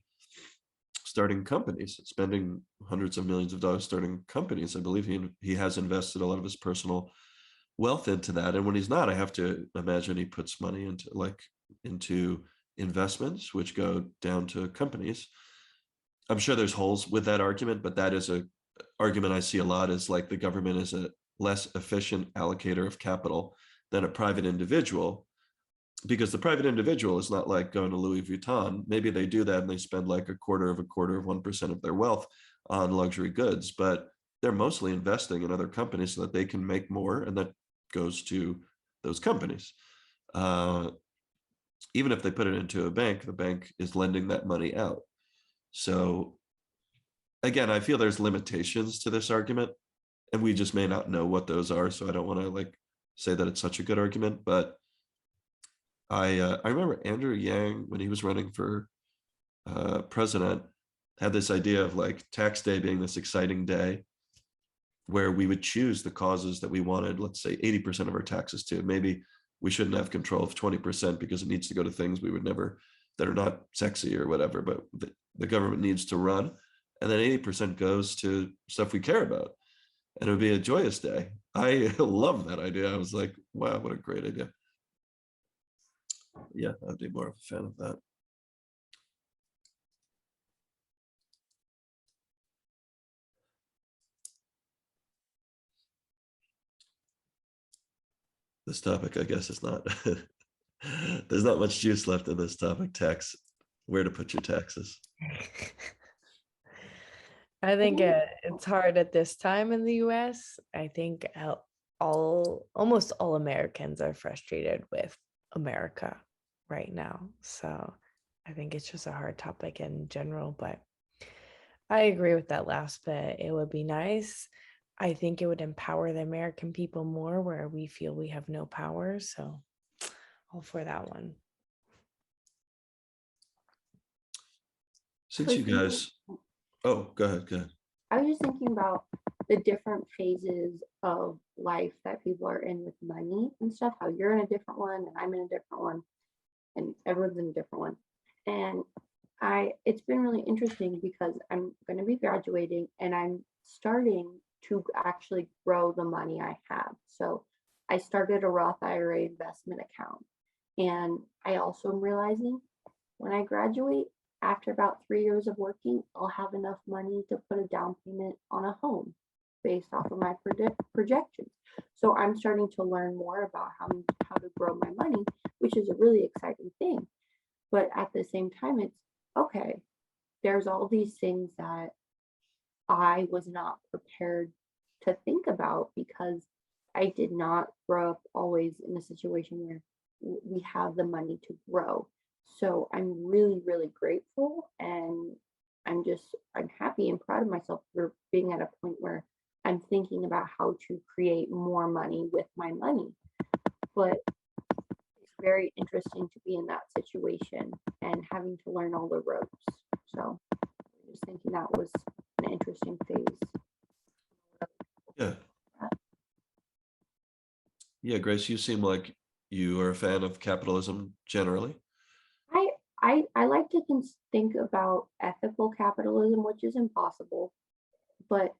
B: starting companies, spending hundreds of millions of dollars starting companies. I believe he has invested a lot of his personal wealth into that. And when he's not, I have to imagine he puts money into investments, which go down to companies. I'm sure there's holes with that argument, but that is a argument I see a lot, is like the government is a less efficient allocator of capital than a private individual, because the private individual is not like going to Louis Vuitton. Maybe they do that and they spend like a quarter of 1% of their wealth on luxury goods, but they're mostly investing in other companies so that they can make more, and that goes to those companies. Even if they put it into a bank, the bank is lending that money out. So again, I feel there's limitations to this argument, and we just may not know what those are. So I don't want to like say that it's such a good argument, but I remember Andrew Yang, when he was running for president, had this idea of like tax day being this exciting day where we would choose the causes that we wanted, let's say 80% of our taxes to. Maybe we shouldn't have control of 20% because it needs to go to things we would never, that are not sexy or whatever, but the government needs to run. And then 80% goes to stuff we care about. And it would be a joyous day. I love that idea. I was like, wow, what a great idea. Yeah, I'd be more of a fan of that. This topic, I guess, is not, there's not much juice left in this topic, tax, where to put your taxes.
D: I think it's hard at this time in the US. I think almost all Americans are frustrated with America right now. So I think it's just a hard topic in general, but I agree with that last bit. It would be nice. I think it would empower the American people more where we feel we have no power. So all for that one.
B: Since you guys, oh, go ahead.
C: I was just thinking about the different phases of life that people are in with money and stuff, how you're in a different one and I'm in a different one and everyone's in a different one. And it's been really interesting because I'm going to be graduating and I'm starting to actually grow the money I have. So I started a Roth IRA investment account. And I also am realizing when I graduate, after about 3 years of working, I'll have enough money to put a down payment on a home based off of my projections. So I'm starting to learn more about how to grow my money, which is a really exciting thing. But at the same time, it's okay, there's all these things that I was not prepared to think about because I did not grow up always in a situation where we have the money to grow. So I'm really, really grateful, and I'm happy and proud of myself for being at a point where I'm thinking about how to create more money with my money. But it's very interesting to be in that situation and having to learn all the ropes. So I'm just thinking that was an interesting phase.
B: Yeah. Yeah, Grace, you seem like you are a fan of capitalism generally.
C: I like to think about ethical capitalism, which is impossible, but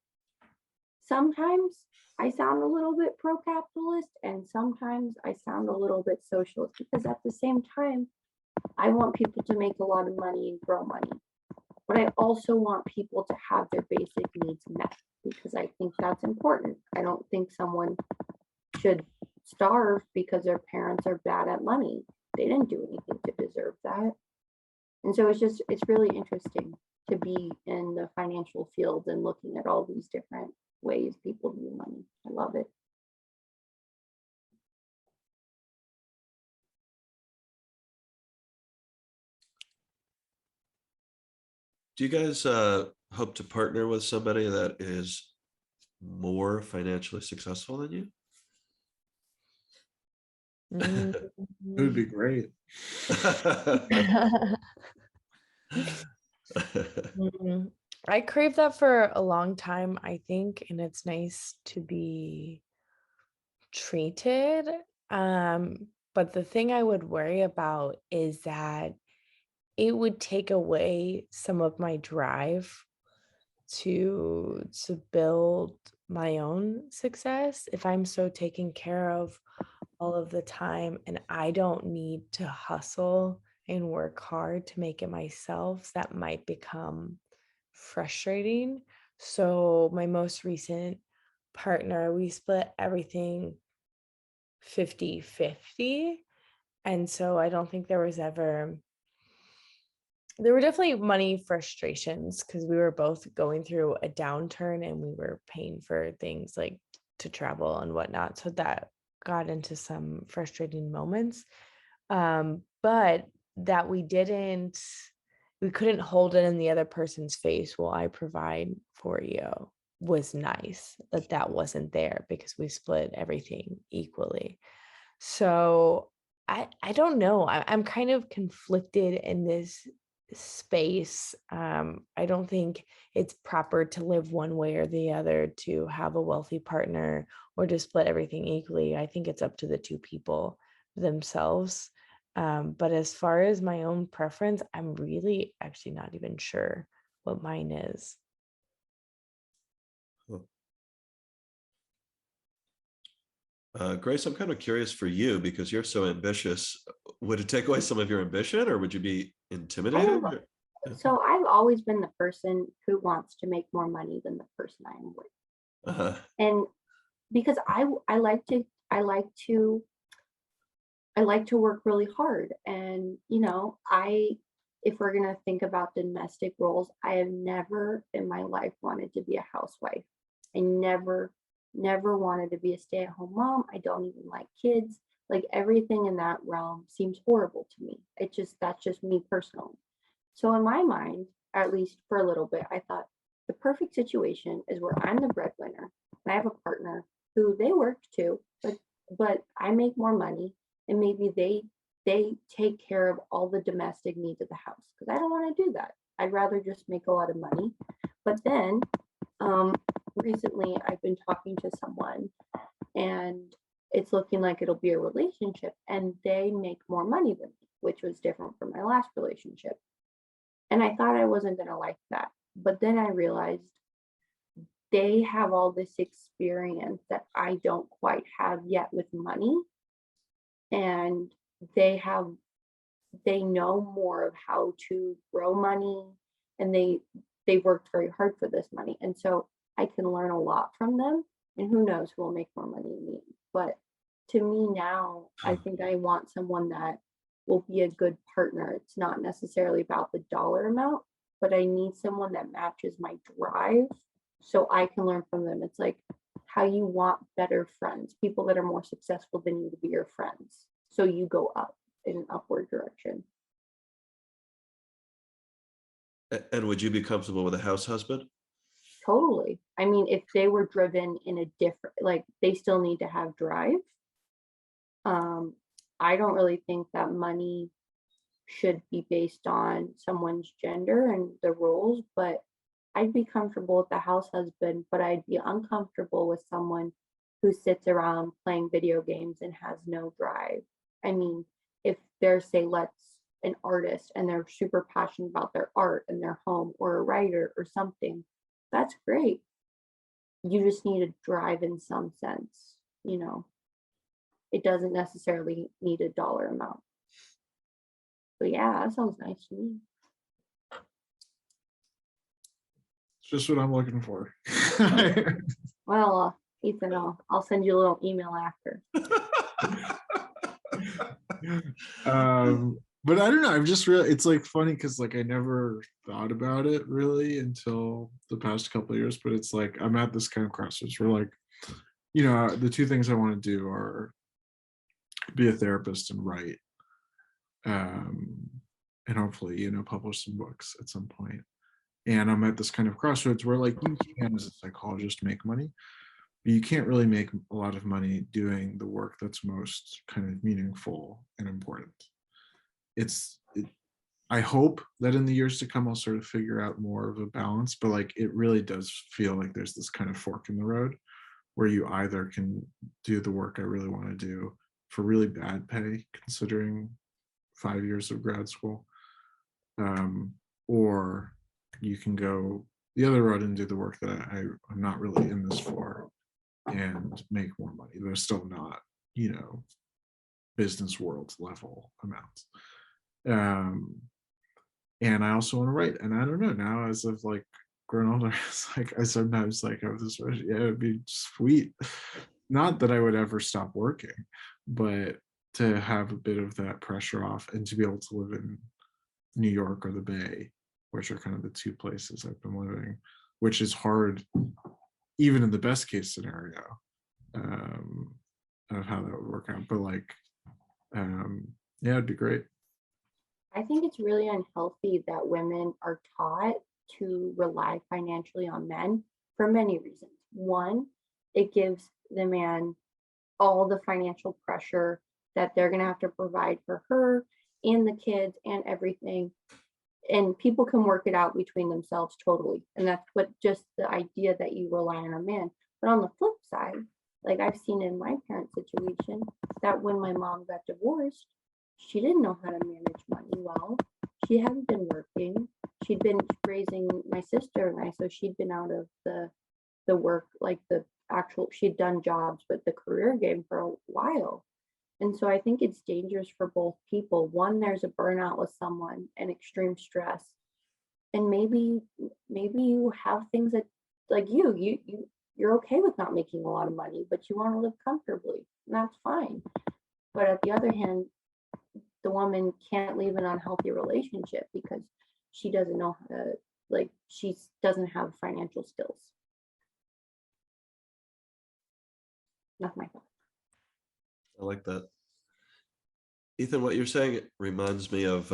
C: sometimes I sound a little bit pro-capitalist and sometimes I sound a little bit socialist because at the same time, I want people to make a lot of money and grow money, but I also want people to have their basic needs met because I think that's important. I don't think someone should starve because their parents are bad at money. They didn't do anything to deserve that. And so it's really interesting to be in the financial field and looking at all these different ways people view money. I love it.
B: Do you guys hope to partner with somebody that is more financially successful than you?
A: It would be great.
D: I craved that for a long time, I think, and it's nice to be treated. But the thing I would worry about is that it would take away some of my drive to build my own success if I'm so taken care of all of the time and I don't need to hustle and work hard to make it myself. That might become frustrating. So my most recent partner, we split everything 50-50. And so I don't think there were definitely money frustrations because we were both going through a downturn and we were paying for things like to travel and whatnot. So that got into some frustrating moments. But that we couldn't hold it in the other person's face while I provide for you was nice that wasn't there because we split everything equally. So I don't know. I'm kind of conflicted in this space. I don't think it's proper to live one way or the other, to have a wealthy partner or to split everything equally. I think it's up to the two people themselves. But as far as my own preference, I'm really actually not even sure what mine is.
B: Grace, I'm kind of curious for you because you're so ambitious. Would it take away some of your ambition or would you be intimidated?
C: So I've always been the person who wants to make more money than the person I am with.
B: Uh-huh.
C: And because I like to work really hard. And if we're gonna think about domestic roles, I have never in my life wanted to be a housewife. I never wanted to be a stay-at-home mom. I don't even like kids. Like everything in that realm seems horrible to me. That's just me personally. So in my mind, at least for a little bit, I thought the perfect situation is where I'm the breadwinner and I have a partner who they work too, but I make more money and maybe they take care of all the domestic needs of the house because I don't want to do that. I'd rather just make a lot of money. But then recently I've been talking to someone and it's looking like it'll be a relationship and they make more money than me, which was different from my last relationship. And I thought I wasn't going to like that. But then I realized they have all this experience that I don't quite have yet with money. And they know more of how to grow money, and they've worked very hard for this money. And so I can learn a lot from them, and who knows who will make more money than me. But to me now, I think I want someone that will be a good partner. It's not necessarily about the dollar amount, but I need someone that matches my drive so I can learn from them. It's like how you want better friends, people that are more successful than you to be your friends. So you go up in an upward direction.
B: And would you be comfortable with a house husband?
C: Totally. I mean, if they were driven in a different, like they still need to have drive. I don't really think that money should be based on someone's gender and the roles, but I'd be comfortable with the house husband, but I'd be uncomfortable with someone who sits around playing video games and has no drive. I mean, if they're, say, an artist and they're super passionate about their art and their home, or a writer or something, that's great. You just need a drive in some sense, It doesn't necessarily need a dollar amount. But yeah, that sounds nice to me.
A: It's just what I'm looking for.
C: Well, Ethan, I'll send you a little email after.
A: But I don't know. I'm just really, it's like funny because like I never thought about it really until the past couple of years. But it's like I'm at this kind of crossroads where like, the two things I want to do are be a therapist and write. And hopefully, publish some books at some point. And I'm at this kind of crossroads where like you can as a psychologist make money, but you can't really make a lot of money doing the work that's most kind of meaningful and important. I hope that in the years to come, I'll sort of figure out more of a balance, but like, it really does feel like there's this kind of fork in the road where you either can do the work I really want to do for really bad pay, considering 5 years of grad school, or you can go the other road and do the work that I'm not really in this for and make more money. They're still not, business world level amounts. And I also want to write, and I don't know now, as I've like grown older, it's like I sometimes like have this wish, yeah, it'd be sweet, not that I would ever stop working, but to have a bit of that pressure off and to be able to live in New York or the Bay, which are kind of the two places I've been living, which is hard even in the best case scenario of how that would work out. But like, yeah, it'd be great.
C: I think it's really unhealthy that women are taught to rely financially on men for many reasons. One, it gives the man all the financial pressure that they're going to have to provide for her and the kids and everything. And people can work it out between themselves totally. And that's what just the idea that you rely on a man. But on the flip side, like I've seen in my parents' situation, that when my mom got divorced, she didn't know how to manage money well. She hadn't been working. She'd been raising my sister and I, so she'd been out of the work, like the actual, she'd done jobs, but the career game for a while. And so I think it's dangerous for both people. One, there's a burnout with someone and extreme stress. And maybe you have things that like you're okay with not making a lot of money, but you want to live comfortably. And that's fine. But at the other hand, the woman can't leave an unhealthy relationship because she doesn't know how to, like, she doesn't have financial skills. That's my thought.
B: I like that. Ethan, what you're saying reminds me of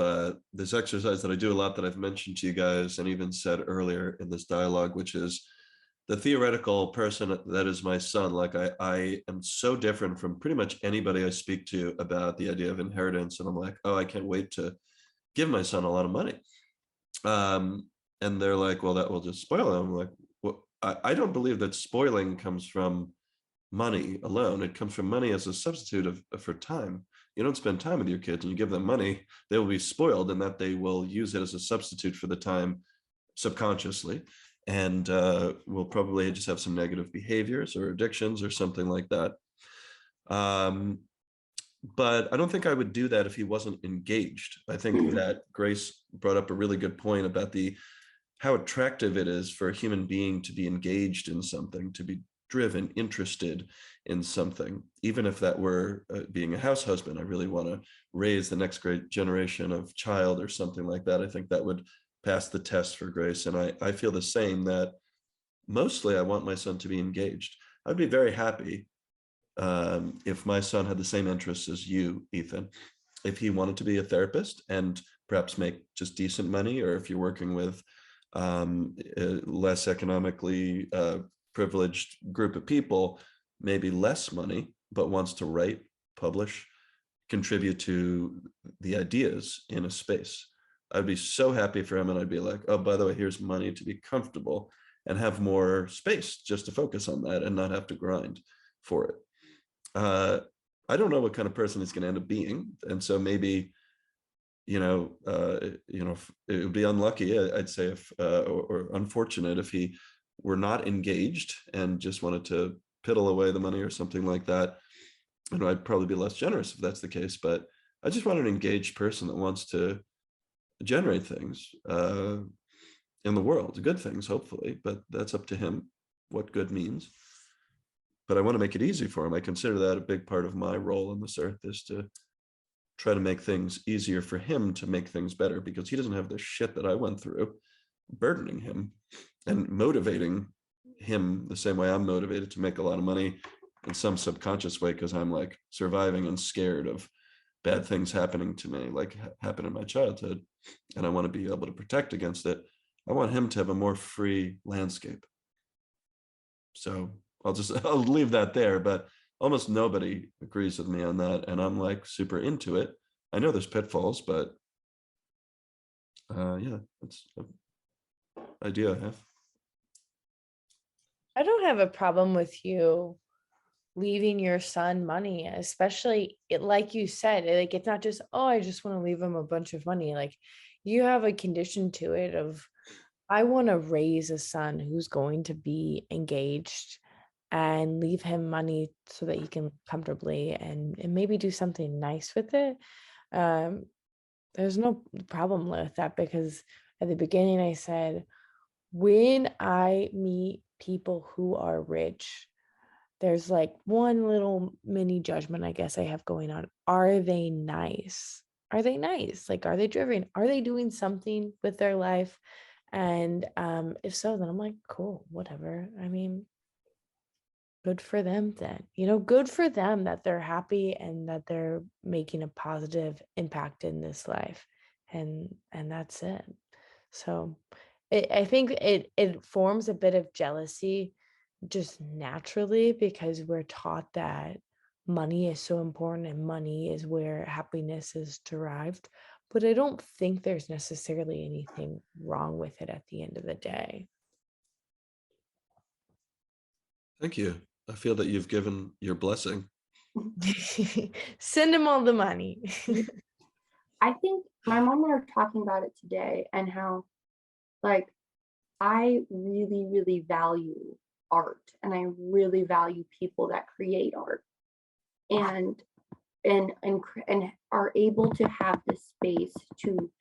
B: this exercise that I do a lot that I've mentioned to you guys and even said earlier in this dialogue, which is the theoretical person that is my son. Like I am so different from pretty much anybody I speak to about the idea of inheritance. And I'm like, oh, I can't wait to give my son a lot of money. And they're like, well, that will just spoil him. I'm like, well, I don't believe that spoiling comes from money alone. It comes from money as a substitute for time. You don't spend time with your kids and you give them money, they will be spoiled, and that they will use it as a substitute for the time subconsciously, and will probably just have some negative behaviors or addictions or something like that. But I don't think I would do that if he wasn't engaged. I think that Grace brought up a really good point about how attractive it is for a human being to be engaged in something, to be driven, interested in something. Even if that were being a house husband, I really want to raise the next great generation of child or something like that. I think that would pass the test for Grace. And I feel the same, that mostly I want my son to be engaged. I'd be very happy if my son had the same interests as you, Ethan. If he wanted to be a therapist and perhaps make just decent money, or if you're working with a less economically privileged group of people, maybe less money, but wants to write, publish, contribute to the ideas in a space, I'd be so happy for him. And I'd be like, oh, by the way, here's money to be comfortable and have more space just to focus on that and not have to grind for it. I don't know what kind of person he's going to end up being. And so maybe, it would be unlucky, I'd say, or unfortunate if he were not engaged and just wanted to piddle away the money or something like that. And I'd probably be less generous if that's the case. But I just want an engaged person that wants to generate things in the world, good things, hopefully, but that's up to him what good means. But I want to make it easy for him. I consider that a big part of my role on this earth, is to try to make things easier for him to make things better, because he doesn't have the shit that I went through burdening him and motivating him the same way I'm motivated to make a lot of money in some subconscious way, because I'm like surviving and scared of bad things happening to me, like happened in my childhood, and I want to be able to protect against it. I want him to have a more free landscape. So I'll leave that there, but almost nobody agrees with me on that. And I'm like super into it. I know there's pitfalls, but yeah, that's an idea I have.
D: I don't have a problem with you leaving your son money, especially like you said, like it's not just, oh, I just want to leave him a bunch of money. Like you have a condition to it of, I want to raise a son who's going to be engaged, and leave him money so that he can comfortably and maybe do something nice with it. There's no problem with that, because at the beginning I said, when I meet people who are rich, there's like one little mini judgment I guess I have going on. Are they nice? Are they nice? Like, are they driven? Are they doing something with their life? And if so, then I'm like, cool, whatever. I mean, good for them then. Good for them that they're happy and that they're making a positive impact in this life. And that's it. So I think it forms a bit of jealousy just naturally, because we're taught that money is so important and money is where happiness is derived. But I don't think there's necessarily anything wrong with it at the end of the day.
B: Thank you. I feel that you've given your blessing.
D: Send them all the money.
C: I think my mom and I were talking about it today, and how, like, I really, really value art, and I really value people that create art, and are able to have the space to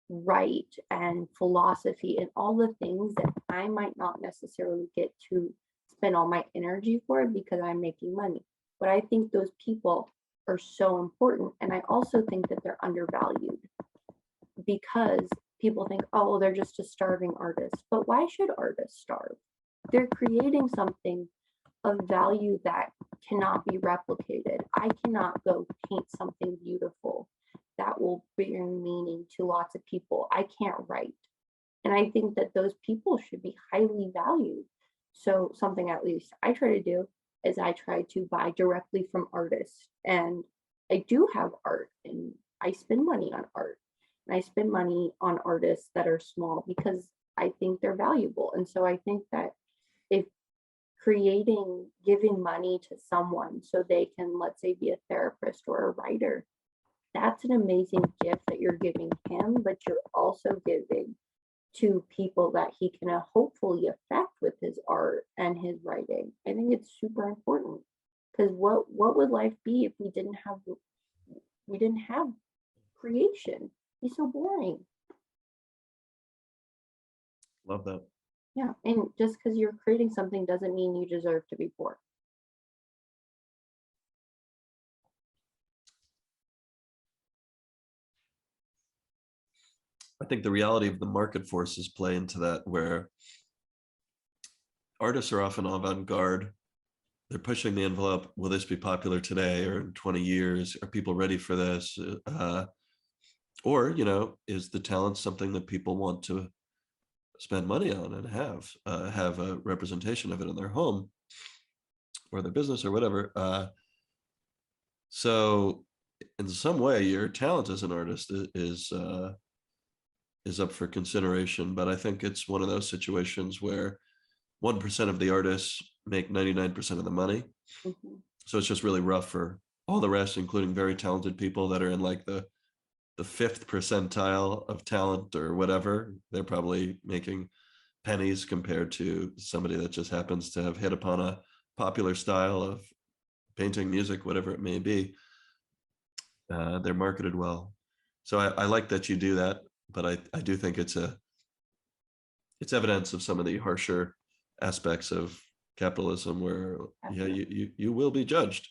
C: write and philosophy and all the things that I might not necessarily get to spend all my energy for because I'm making money. But I think those people are so important. And I also think that they're undervalued, because people think, oh, well, they're just a starving artist. But why should artists starve? They're creating something of value that cannot be replicated. I cannot go paint something beautiful that will bring meaning to lots of people. I can't write. And I think that those people should be highly valued. So something at least I try to do is I try to buy directly from artists. And I do have art, and I spend money on art. And I spend money on artists that are small because I think they're valuable. And so I think that if giving money to someone so they can, let's say, be a therapist or a writer, that's an amazing gift that you're giving him, but you're also giving to people that he can hopefully affect with his art and his writing. I think it's super important, because what would life be if we didn't have creation? It'd be so boring.
B: Love that.
C: Yeah, and just because you're creating something doesn't mean you deserve to be poor.
B: I think the reality of the market forces play into that, where artists are often avant-garde. They're pushing the envelope. Will this be popular today or in 20 years? Are people ready for this? Or, is the talent something that people want to spend money on and have a representation of it in their home or their business or whatever? So in some way, your talent as an artist is up for consideration, but I think it's one of those situations where 1% of the artists make 99% of the money.
C: Mm-hmm.
B: So it's just really rough for all the rest, including very talented people that are in like the 5th percentile of talent or whatever. They're probably making pennies compared to somebody that just happens to have hit upon a popular style of painting, music, whatever it may be. They're marketed well. So I like that you do that, but I do think it's evidence of some of the harsher aspects of capitalism, where you will be judged.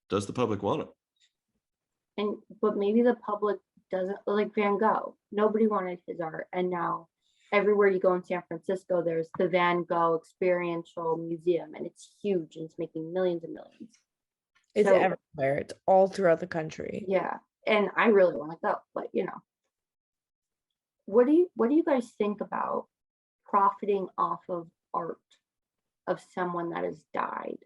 B: Does the public want it?
C: But maybe the public doesn't. Like Van Gogh, nobody wanted his art, and now everywhere you go in San Francisco, there's the Van Gogh Experiential Museum, and it's huge, and it's making millions and millions.
D: It's everywhere. It's all throughout the country.
C: Yeah, and I really want to go, but what do you guys think about profiting off of art of someone that has died?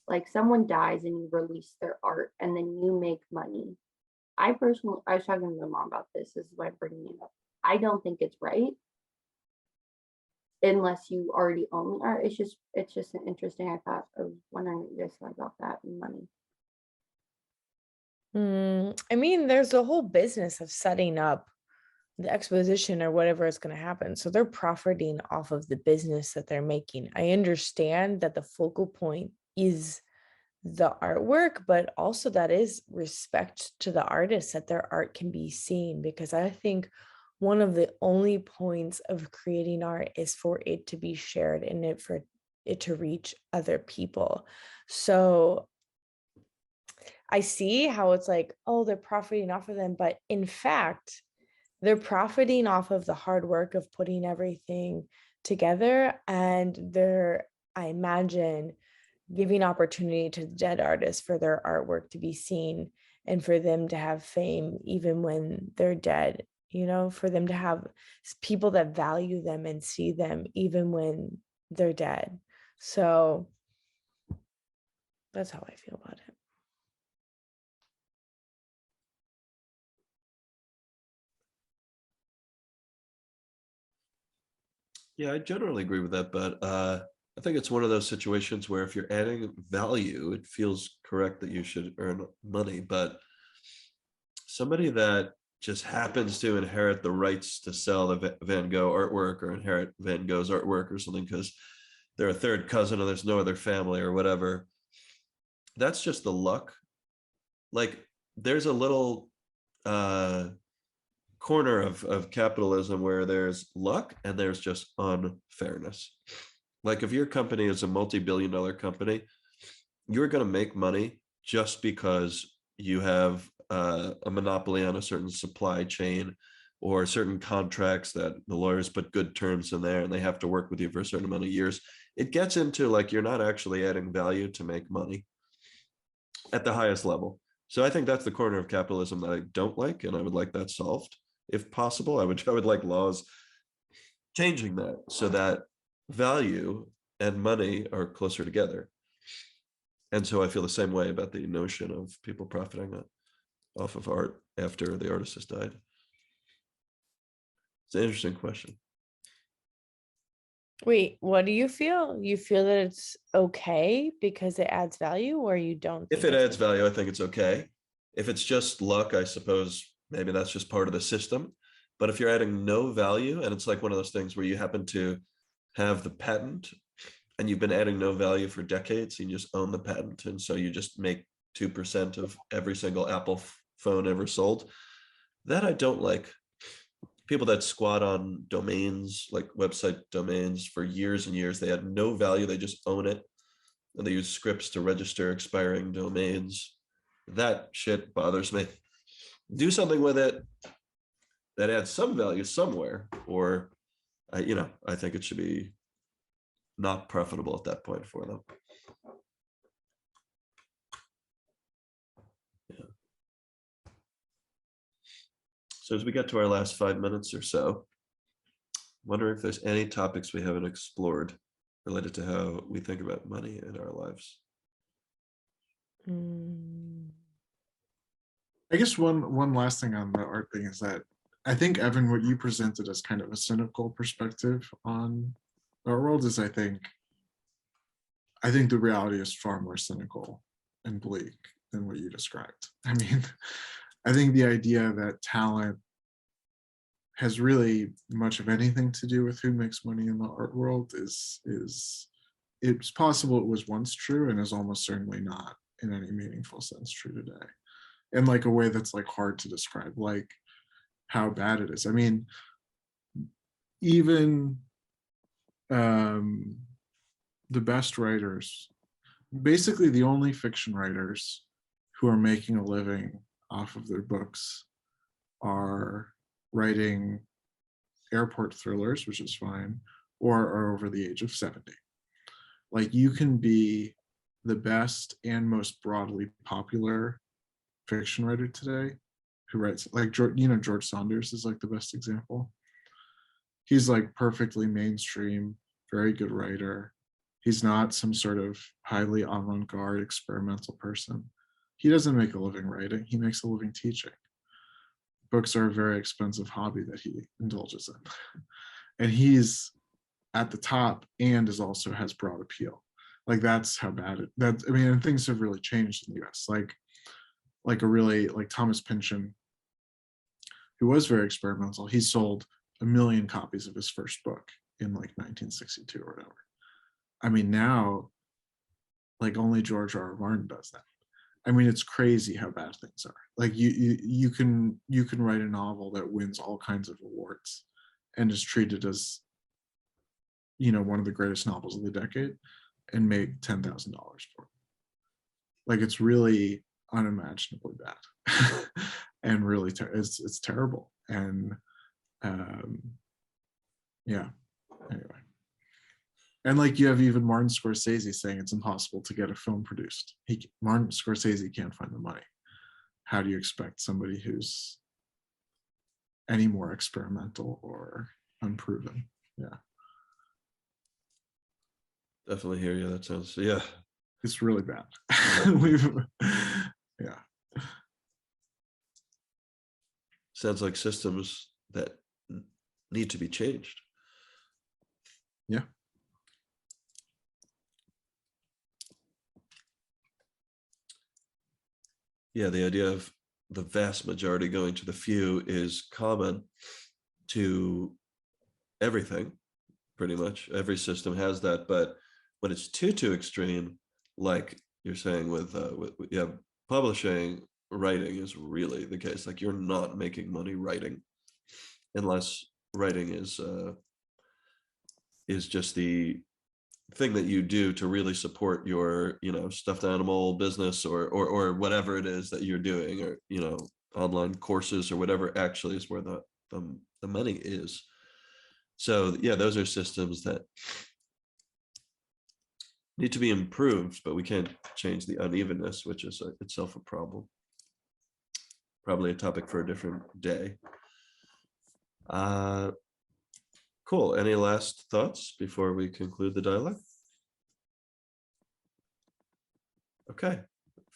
C: Like, someone dies and you release their art and then you make money. I was talking to my mom about this. This is why I'm bringing it up. I don't think it's right unless you already own the art. It's just an interesting. I thought, I was wondering what you guys thought about that and money.
D: I mean, there's a whole business of setting up the exposition or whatever is going to happen. So they're profiting off of the business that they're making. I understand that the focal point is the artwork, but also that is respect to the artist, that their art can be seen, because I think one of the only points of creating art is for it to be shared and for it to reach other people. So I see how it's like, oh, they're profiting off of them, but in fact, they're profiting off of the hard work of putting everything together, and I imagine, giving opportunity to dead artists for their artwork to be seen and for them to have fame even when they're dead, for them to have people that value them and see them even when they're dead. So that's how I feel about it.
B: Yeah, I generally agree with that, but I think it's one of those situations where if you're adding value, it feels correct that you should earn money. But somebody that just happens to inherit the rights to sell the Van Gogh artwork, or inherit Van Gogh's artwork or something because they're a third cousin and there's no other family or whatever, that's just the luck. Like, there's a little corner of capitalism where there's luck and there's just unfairness. Like, if your company is a multi-billion-dollar company, you're going to make money just because you have a monopoly on a certain supply chain or certain contracts that the lawyers put good terms in there and they have to work with you for a certain amount of years. It gets into like, you're not actually adding value to make money at the highest level. So I think that's the corner of capitalism that I don't like, and I would like that solved. If possible, I would like laws changing that so that value and money are closer together. And so I feel the same way about the notion of people profiting off of art after the artist has died. It's an interesting question.
D: Wait, what do you feel? You feel that it's okay because it adds value, or you don't
B: If
D: think
B: it
D: it's
B: adds value, I think it's okay. If it's just luck, I suppose maybe that's just part of the system. But if you're adding no value, and it's like one of those things where you happen to have the patent and you've been adding no value for decades, and you just own the patent, and so you just make 2% of every single Apple phone ever sold, that I don't like. People that squat on domains, like website domains, for years and years, they had no value, they just own it, and they use scripts to register expiring domains. That shit bothers me. Do something with it that adds some value somewhere, or I think it should be not profitable at that point for them. Yeah. So as we get to our last 5 minutes or so, wondering if there's any topics we haven't explored related to how we think about money in our lives.
A: I guess one last thing on the art thing is that I think, Evan, what you presented as kind of a cynical perspective on the art world is I think the reality is far more cynical and bleak than what you described. I mean, I think the idea that talent has really much of anything to do with who makes money in the art world is it's possible it was once true and is almost certainly not in any meaningful sense true today. In like a way that's like hard to describe, like how bad it is. I mean, even the best writers, basically the only fiction writers who are making a living off of their books are writing airport thrillers, which is fine, or are over the age of 70. Like, you can be the best and most broadly popular fiction writer today who writes like George Saunders is like the best example. He's like perfectly mainstream, very good writer. He's not some sort of highly avant-garde experimental person. He doesn't make a living writing, he makes a living teaching. Books are a very expensive hobby that he indulges in. And he's at the top and is also has broad appeal. Like, that's how bad it that I mean, and things have really changed in the US. Like a really like Thomas Pynchon, who was very experimental, he sold 1 million copies of his first book in like 1962 or whatever. I mean, now like only George R. R. Martin does that. I mean, it's crazy how bad things are. Like you can write a novel that wins all kinds of awards and is treated as one of the greatest novels of the decade and make $10,000 for it. Like, it's really unimaginably bad and really it's terrible. And yeah, anyway. And like, you have even Martin Scorsese saying it's impossible to get a film produced. Martin Scorsese can't find the money. How do you expect somebody who's any more experimental or unproven? Yeah.
B: Definitely hear you. That sounds, yeah.
A: It's really bad. Yeah.
B: Sounds like systems that need to be changed.
A: Yeah.
B: Yeah, the idea of the vast majority going to the few is common to everything, pretty much. Every system has that, but when it's too extreme, like you're saying with publishing, writing is really the case. Like, you're not making money writing unless writing is just the thing that you do to really support your stuffed animal business or whatever it is that you're doing, or online courses or whatever actually is where the money is. So yeah, those are systems that need to be improved, but we can't change the unevenness, which is itself a problem. Probably a topic for a different day. Cool. Any last thoughts before we conclude the dialogue? Okay.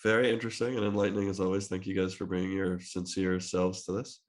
B: Very interesting and enlightening as always. Thank you guys for bringing your sincere selves to this.